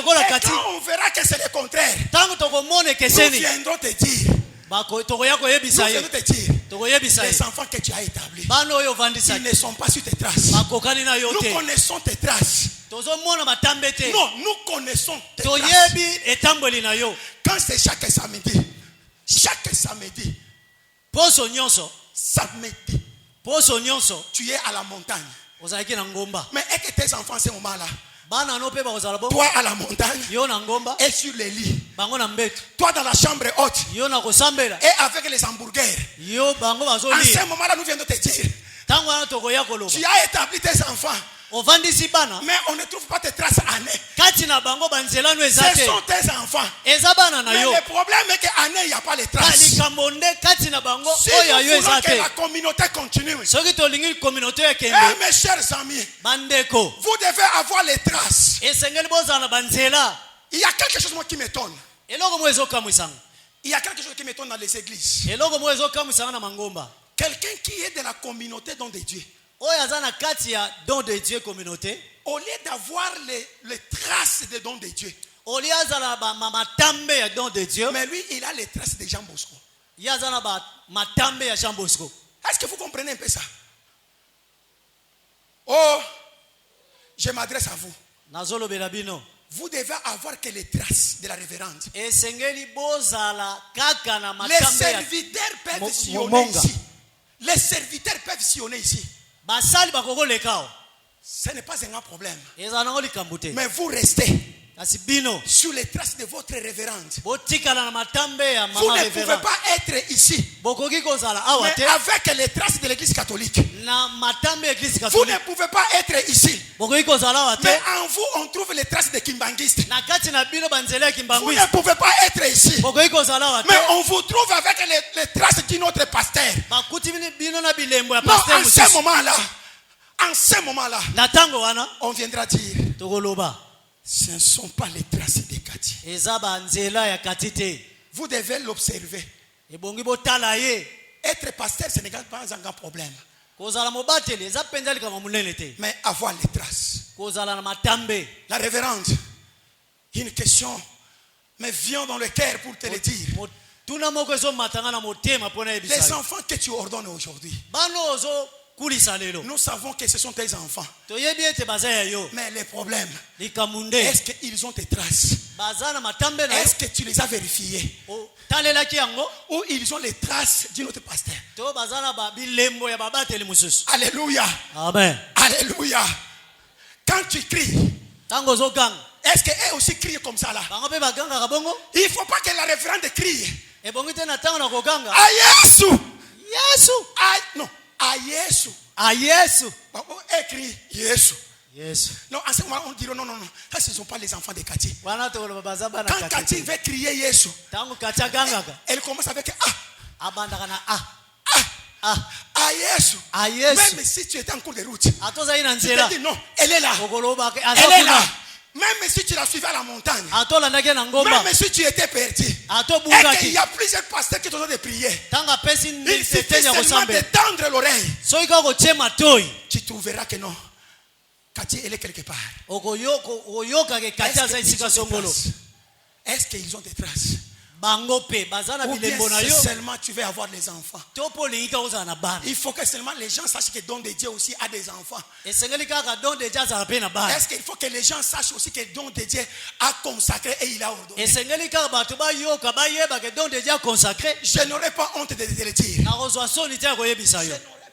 Speaker 4: on verra que c'est le contraire, nous viendrons te dire. Les enfants que tu as établis, ils ne sont pas sur tes traces. Nous connaissons tes traces. Non, nous connaissons tes traces. Quand c'est chaque samedi, tu es à la montagne. Mais est-ce que tes enfants, ces moments-là, toi à la montagne et sur les lits, toi dans la chambre haute et avec les hamburgers, en ce moment-là nous venons de te dire, tu as établi tes enfants, mais on ne trouve pas tes traces années. Ce sont tes enfants. Mais le problème est qu'à année il n'y a pas les traces. Si nous voulons que la communauté continue, mes chers amis, vous devez avoir les traces. Il y a quelque chose qui m'étonne. Il y a quelque chose qui m'étonne dans les églises. Quelqu'un qui est de la communauté don de Dieu, au lieu d'avoir les traces des dons de Dieu, mais lui il a les traces de Jean Bosco. Est-ce que vous comprenez un peu ça? Oh, je m'adresse à vous. Vous devez avoir que les traces de la révérende. Les serviteurs peuvent sillonner ici. Les serviteurs peuvent sillonner ici. Ce n'est pas un grand problème. Mais vous restez sur les traces de votre révérende. Vous ne pouvez pas être ici, mais avec les traces de l'église catholique. Vous ne pouvez pas être ici, mais en vous on trouve les traces de kimbangistes. Vous ne pouvez pas être ici, mais on vous trouve avec les traces de notre pasteur. Non, en ce moment-là, on viendra dire, ce ne sont pas les traces de Kati. Vous devez l'observer. Être pasteur, ce n'est pas un grand problème. Mais avoir les traces. La révérende, une question me vient dans le cœur pour te le dire. Les enfants que tu ordonnes aujourd'hui, nous savons que ce sont tes enfants. Mais les problèmes, est-ce qu'ils ont tes traces? Est-ce que tu les as vérifiés? Ou ils ont les traces de notre pasteur? Alléluia.
Speaker 1: Amen.
Speaker 4: Alléluia. Quand tu cries, est-ce qu'eux aussi crient comme ça là? Il ne faut pas que la révérende crie. Ah Yesu. Non. À Yesu. Écrit Yesu. Non, à ce moment on dirait non. Ça ce ne sont pas les enfants de Kati. Quand Kati veut crier Yesu, elle commence avec à Yesu. Même si tu étais en cours de route, tu te dis non, elle est là. Elle est là. Même si tu la suivais à la montagne, même si tu étais perdu, et qu'il y a plusieurs pasteurs qui t'ont de prier, il suffit seulement de tendre l'oreille. Tu trouveras que non, Kati elle est quelque part. Est-ce qu'ils ont des traces? Ou bien c'est seulement tu veux avoir les enfants. Il faut que seulement les gens sachent que le don de Dieu aussi a des enfants. Est-ce qu'il faut que les gens sachent aussi que le don de Dieu a consacré et il a ordonné. Je n'aurais pas honte de te le dire. Je n'aurais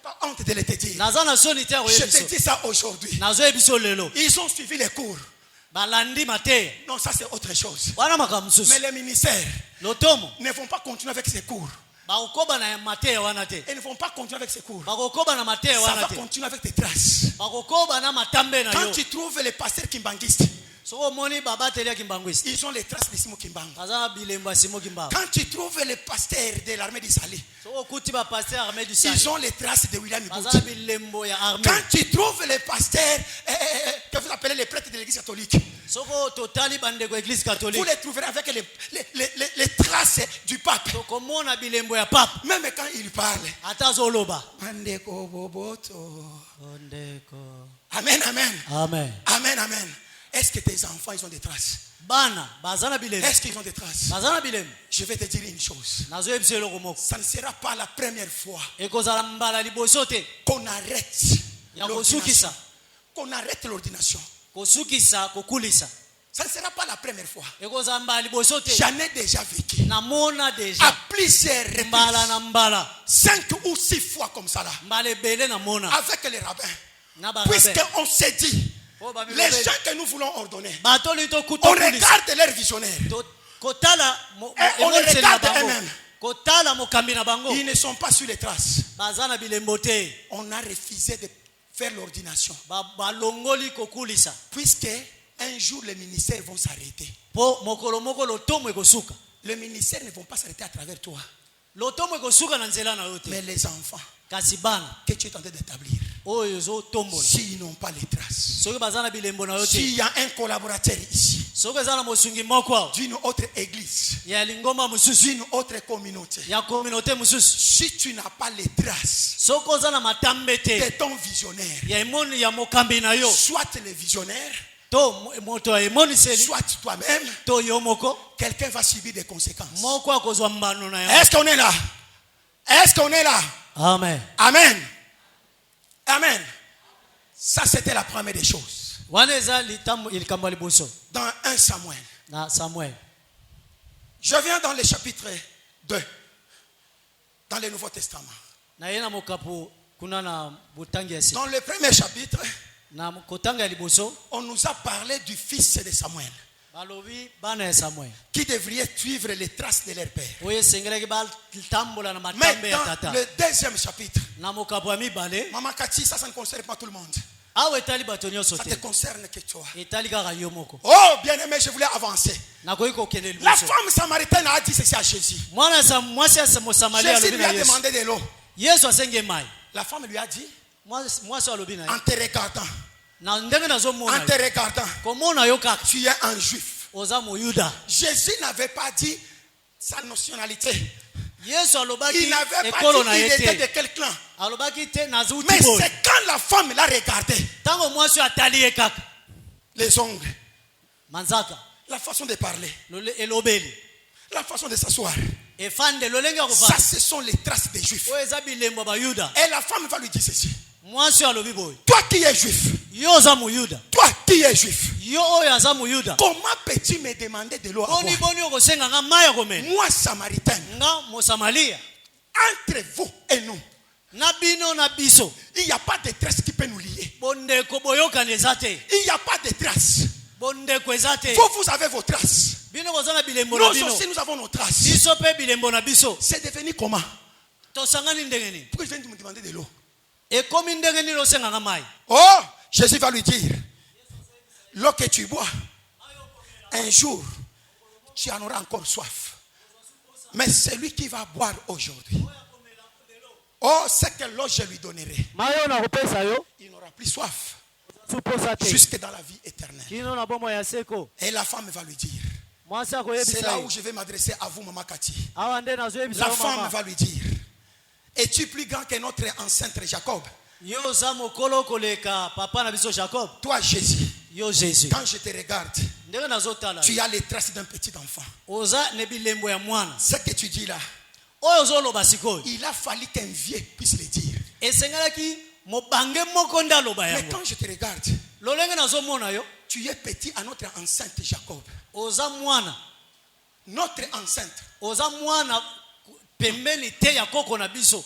Speaker 4: pas honte de le te dire. Je te dis ça aujourd'hui. Ils ont suivi les cours. Non, ça c'est autre chose. Mais les ministères ne vont pas continuer avec ces cours. Ils ne vont pas continuer avec ces cours. Ça va continuer avec des traces. Quand tu trouves les pasteurs kimbanguistes, ils ont les traces de Simo Kimbangu. Quand tu trouves les pasteurs de l'armée du Sali, ils ont les traces de William Ibouti. Quand tu trouves les pasteurs que vous appelez les prêtres de l'église catholique, vous les trouverez avec les traces du pape. Même quand il parle. Amen, amen. Amen, amen. Est-ce que tes enfants, ils ont des traces? Est-ce qu'ils ont des traces? Je vais te dire une chose. Ça ne sera pas la première fois qu'on arrête l'ordination. Qu'on arrête l'ordination. Ça ne sera pas la première fois. J'en ai déjà vécu. À plusieurs reprises. 5 ou 6 fois comme ça là. Avec les rabbins. Puisqu'on s'est dit, les gens que nous voulons ordonner, on regarde leurs visionnaires. Et on regarde eux-mêmes. Ils ne sont pas sur les traces. On a refusé de faire l'ordination. Puisque un jour les ministères vont s'arrêter. Les ministères ne vont pas s'arrêter à travers toi. Mais les enfants que tu es en train d'établir, s'ils n'ont pas les traces, s'il y a un collaborateur ici d'une autre église, d'une autre communauté, si tu n'as pas les traces de ton visionnaire, soit les visionnaires, soit toi-même, quelqu'un va subir des conséquences. Est-ce qu'on est là? Est-ce qu'on est là?
Speaker 1: Amen.
Speaker 4: Amen. Amen. Ça, c'était la première des choses. Dans 1 Samuel. Je viens dans le chapitre 2. Dans le Nouveau Testament. Dans le premier chapitre, on nous a parlé du fils de Samuel, qui devraient suivre les traces de leur père. Mais dans le deuxième chapitre, Maman Kati, ça ne concerne pas tout le monde. Ça te concerne que toi. Oh, bien-aimé, je voulais avancer. La femme samaritaine a dit ceci à Jésus. Jésus lui a demandé de l'eau. La femme lui a dit, en te regardant, tu es un juif. Jésus n'avait pas dit sa nationalité. Il n'avait pas dit qu'il était de quel clan. Mais c'est quand la femme l'a regardé, les ongles, la façon de parler, la façon de s'asseoir, ça ce sont les traces des juifs. Et la femme va lui dire ceci: toi qui es juif, toi qui es juif, comment peux-tu me demander de l'eau à boire? Moi samaritain, entre vous et nous, il n'y a pas de trace qui peut nous lier. Il n'y a pas de trace. Vous avez vos traces. Nous aussi nous avons nos traces. C'est devenu comment? Pourquoi je viens de me demander de l'eau? Oh, Jésus va lui dire, l'eau que tu bois, un jour, tu en auras encore soif. Mais celui qui va boire aujourd'hui, oh, c'est que l'eau je lui donnerai, il n'aura plus soif jusque dans la vie éternelle. Et la femme va lui dire, c'est là où je vais m'adresser à vous, Maman Kati. La femme va lui dire, es-tu plus grand que notre ancêtre Jacob? Toi Jésus, quand je te regarde, Tu as les traces d'un petit enfant. Ce que tu dis là, il a fallu qu'un vieux puisse le dire. Mais quand je te regarde, tu es petit à notre enceinte Jacob. Notre enceinte.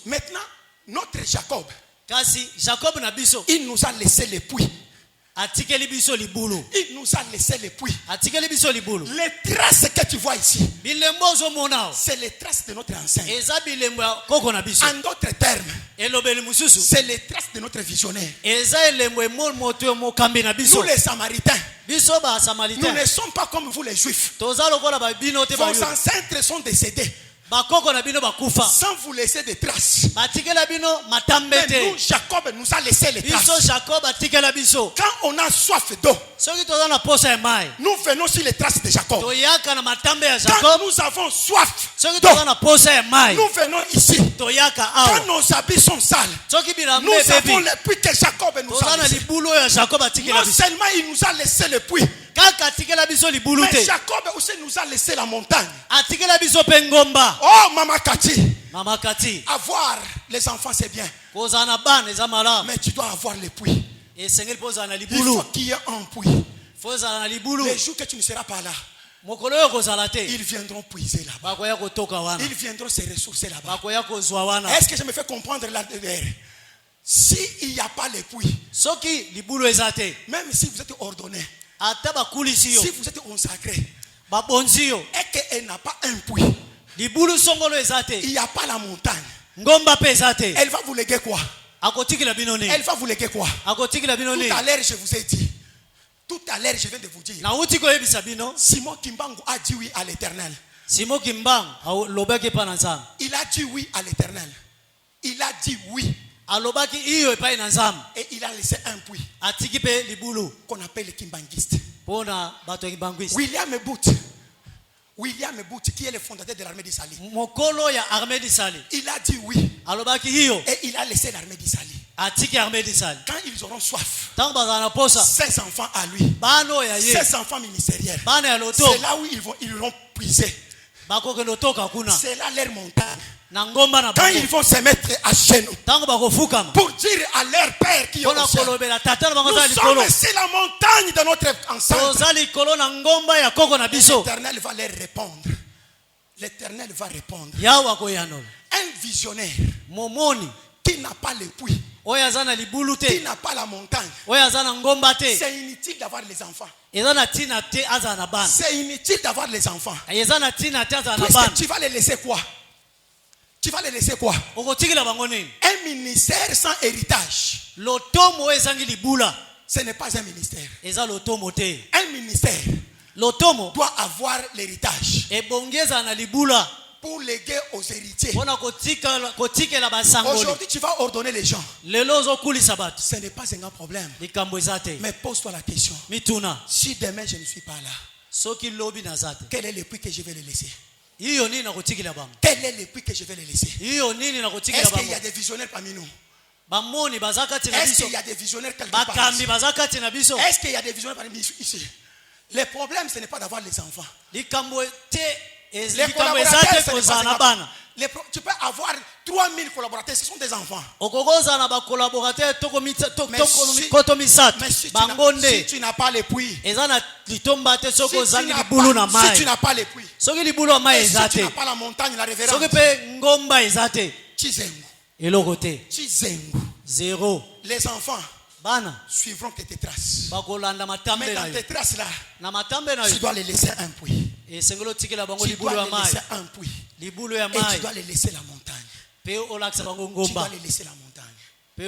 Speaker 4: Maintenant, notre Jacob, il nous a laissé les puits. Il nous a laissé les puits. Les traces que tu vois ici, c'est les traces de notre enceinte. En d'autres termes, c'est les traces de notre visionnaire. Nous les Samaritains, nous ne sommes pas comme vous les Juifs. Vos ancêtres sont décédés sans vous laisser des traces. Mais nous, Jacob nous a laissé les traces. Quand on a soif d'eau, nous venons sur les traces de Jacob. Quand nous avons soif d'eau, nous venons ici. Quand nos habits sont sales, nous avons les puits que Jacob nous a laissés. Non seulement il nous a laissé le puits, mais Jacob aussi nous a laissé la montagne. Oh Mama Kati, avoir les enfants c'est bien, mais tu dois avoir les puits. Il faut qu'il y ait un puits. Les jours que tu ne seras pas là, ils viendront puiser là-bas. Ils viendront se ressourcer là-bas. Est-ce que je me fais comprendre là-dedans? S'il n'y a pas les puits, même si vous êtes ordonné, si vous êtes consacré, et qu'elle n'a pas un puits, il n'y a pas la montagne, elle va vous léguer quoi? Elle va vous léguer quoi? Tout à l'heure je vous ai dit, tout à l'heure je viens de vous dire, Simon Kimbangu a dit oui à l'Éternel. Il a dit oui à l'Éternel. Il a dit oui. Et il a laissé un puits qu'on appelle le Kimbanguiste. William Bout, qui est le fondateur de l'armée d'Isali, il a dit oui. Et il a laissé l'armée d'Isali. Quand ils auront soif, ses enfants à lui, ses enfants ministériels, c'est là où ils iront puiser. C'est là leur montagne. Quand ils vont se mettre à genoux pour dire à leur père qui est au ciel, nous sommes sur la montagne de notre enceinte. L'Éternel va leur répondre. L'Éternel va répondre. Un visionnaire qui n'a pas le puits, qui n'a pas la montagne, c'est inutile d'avoir les enfants. C'est inutile d'avoir les enfants. Puisque tu vas les laisser quoi? Tu vas les laisser quoi? Un ministère sans héritage, ce n'est pas un ministère. Un ministère doit avoir l'héritage pour léguer aux héritiers. Aujourd'hui, tu vas ordonner les gens. Ce n'est pas un grand problème. Mais pose-toi la question. Si demain je ne suis pas là, quel est le puits que je vais les laisser? Quel est le puits que je vais les laisser? Est-ce qu'il y a des visionnaires parmi nous? Est-ce qu'il y a des visionnaires quelque part? Est-ce qu'il y a des visionnaires parmi nous ici? Le problème, ce n'est pas d'avoir les enfants. Les collaborateurs, ce n'est pas un... Tu peux avoir 3000 collaborateurs, ce sont des enfants. Mais si tu n'as pas les puits, si tu n'as pas les puits, si tu n'as pas la montagne, la révérence, zéro. Les enfants suivront que tes traces. Mais dans tes traces là, tu dois les laisser un puits. Tu dois les laisser un puits. Et tu dois les laisser la montagne. Tu dois les laisser la montagne. Tu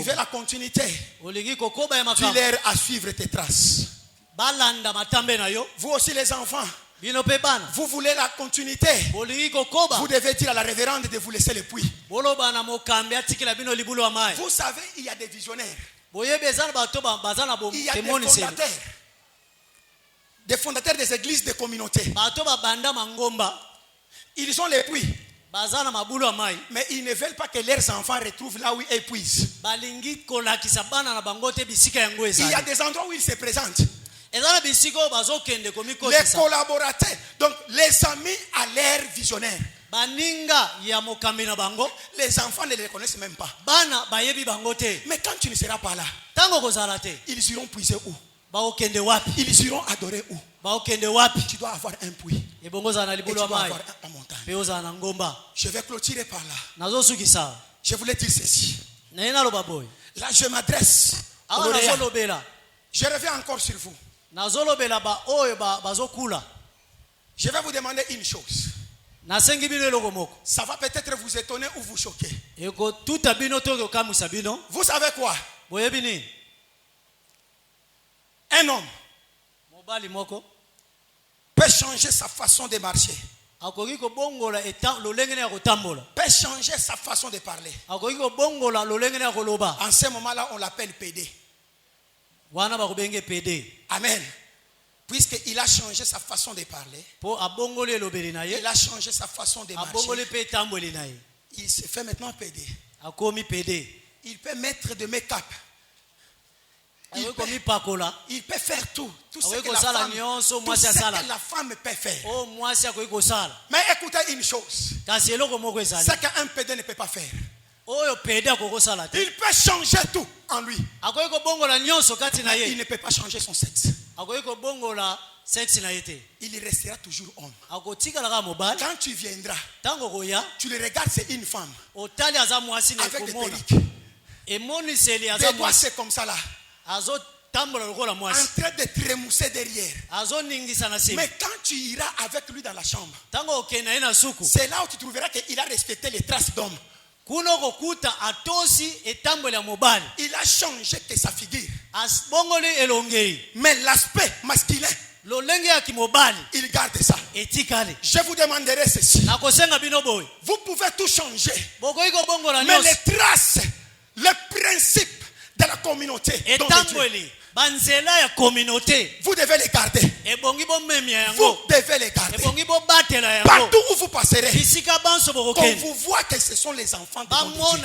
Speaker 4: veux la continuité. Tu leur à suivre tes traces. Vous aussi les enfants, vous voulez la continuité. Vous devez dire à la révérende de vous laisser le puits. Vous savez, il y a des visionnaires. Il y a des fondateurs. Des fondateurs des églises de communauté. Ils ont les puits. Mais ils ne veulent pas que leurs enfants retrouvent là où ils puisent. Il y a des endroits où ils se présentent. Les collaborateurs, donc les amis à l'ère visionnaire. Les enfants ne les connaissent même pas. Mais quand tu ne seras pas là, ils iront puiser où? Ils iront adorer où? Tu dois avoir un puits. Et tu dois avoir la montagne. Je vais clôturer par là. Je voulais dire ceci. Là, je m'adresse au lauréat. Je reviens encore sur vous. Je vais vous demander une chose. Ça va peut-être vous étonner ou vous choquer. Vous savez quoi? Un homme peut changer sa façon de marcher. Peut changer sa façon de parler. En ce moment-là, on l'appelle PD. Amen. Puisqu'il a changé sa façon de parler, il a changé sa façon de marcher. Il se fait maintenant PD. Il peut mettre de make-up. Il peut faire tout ce que la femme peut faire. Mais écoutez une chose, c'est qu'un PD ne peut pas faire. Il peut changer tout en lui. Mais il ne peut pas changer son sexe. Il restera toujours homme. Quand tu viendras, tu le regardes, c'est une femme avec des perruques. Des doigts, c'est comme ça là, en train de trémousser derrière. Mais quand tu iras avec lui dans la chambre, c'est là où tu trouveras qu'il a respecté les traces d'homme. Il a changé que sa figure. Mais l'aspect masculin, il garde ça. Je vous demanderai ceci. Vous pouvez tout changer. Mais les traces, les principes de la communauté, vous devez les garder. Vous devez les garder. Partout où vous passerez, qu'on vous voit que ce sont les enfants de Dieu.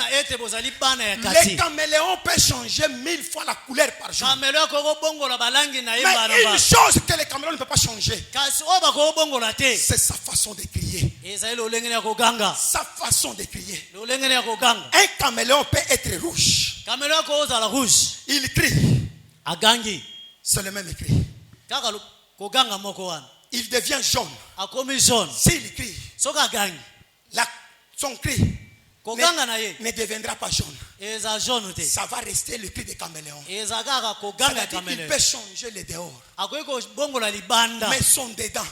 Speaker 4: Les caméléons peuvent changer 1000 fois la couleur par jour. Mais une chose que les caméléons ne peuvent pas changer, c'est sa façon de crier. Sa façon de crier. Un caméléon peut être rouge. Il crie. C'est le même cri. Il devient jaune. S'il crie, son cri ne deviendra pas jaune. Ça va rester le cri des caméléons. Il peut changer le dehors. Mais son dedans,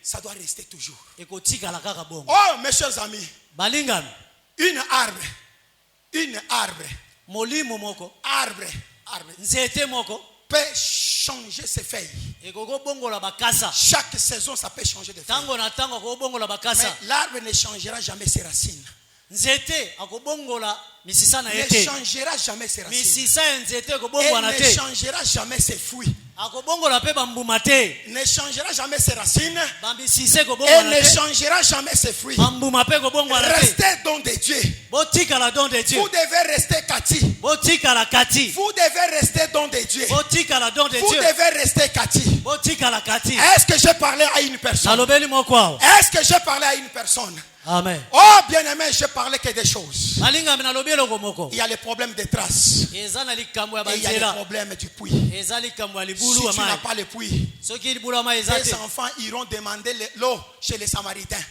Speaker 4: ça doit rester toujours. Oh, mes chers amis, une arbre peut changer ses feuilles. Chaque saison, ça peut changer de feuilles. Mais l'arbre ne changera jamais ses racines. Ne changera jamais ses racines. Et ne changera jamais ses fruits. Ne changera jamais ses racines. Et ne changera jamais ses fruits. Restez don de Dieu. Vous devez rester Cathy. Vous devez rester don de Dieu. Vous devez rester Cathy. Est-ce que j'ai parlé à une personne? Est-ce que j'ai parlé à une personne?
Speaker 1: Amen.
Speaker 4: Oh bien-aimé, je parlais que des choses. Il y a les problèmes des traces. Et il y a les problèmes du puits. Si tu n'as pas le puits, tes enfants iront demander l'eau chez les Samaritains.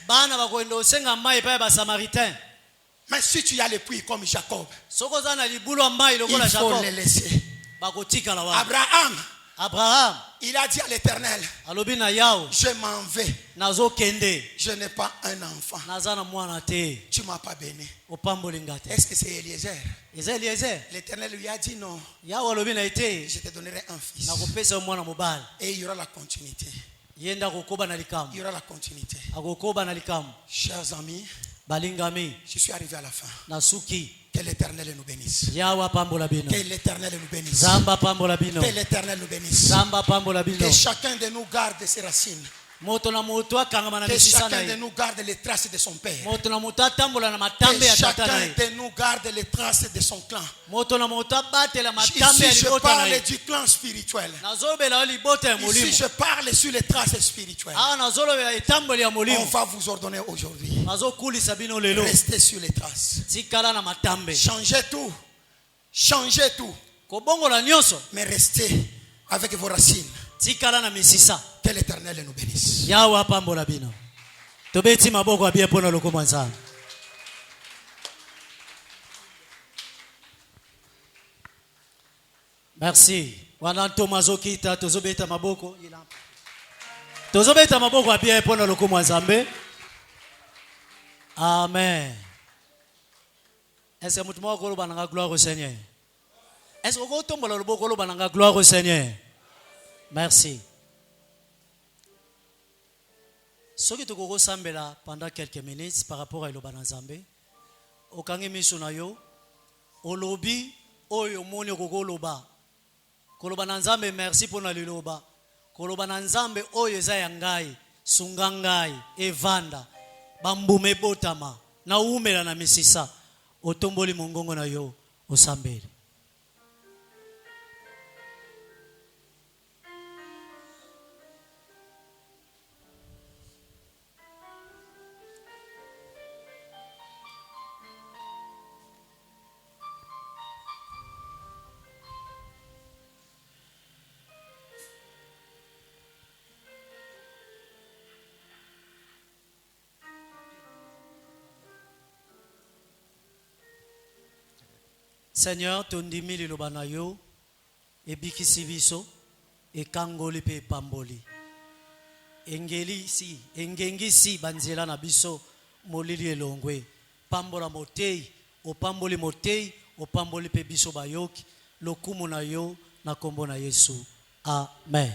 Speaker 4: Mais si tu as le puits comme Jacob, il faut les laisser. Abraham, il a dit à l'Éternel, je m'en vais. Je n'ai pas un enfant. Tu ne m'as pas béni. Est-ce que c'est Eliezer? L'Éternel lui a dit non. Je te donnerai un fils. Et il y aura la continuité. Il y aura la continuité. Chers amis, je suis arrivé à la fin. Que l'Éternel nous bénisse. Que l'Éternel nous bénisse. Que l'Éternel nous bénisse. Que chacun de nous garde ses racines. Que chacun de nous garde les traces de son père. Que chacun de nous garde les traces de son clan. Ici je parle du clan spirituel. Ici je parle sur les traces spirituelles. On va vous ordonner aujourd'hui. Restez sur les traces. Changez tout. Changez tout. Mais restez avec vos racines. Que l'Éternel nous bénisse.
Speaker 1: Merci. Wana Tomazo kita tozobeta maboko. Tozobeta maboko abia epona lokumu nzambe. Amen. Est-ce que mutu moko loba nanga gloire au Seigneur? Est-ce que otombola loboko loba nanga gloire au Seigneur? Merci. Ce que tu as sambela pendant quelques minutes par rapport à l'Oba Nzambe, au kangi misunayo, au lobby, au yomoni koloba. Koloba Nzambe merci pour le loba. Koloba Nzambe o yezayangai, sungangai, evanda, bambume botama, na umela na misisa, otomboli mongongo na yo, osambeli. Seigneur, tondimi liloba na yo, ebikisi biso, ekangoli pe pamboli. Engengisi banzela na biso, molili elongwe. Pambola motei, opamboli motei, opamboli pe biso bayoki, lokumu na yo, na kombo na Yesu. Amen.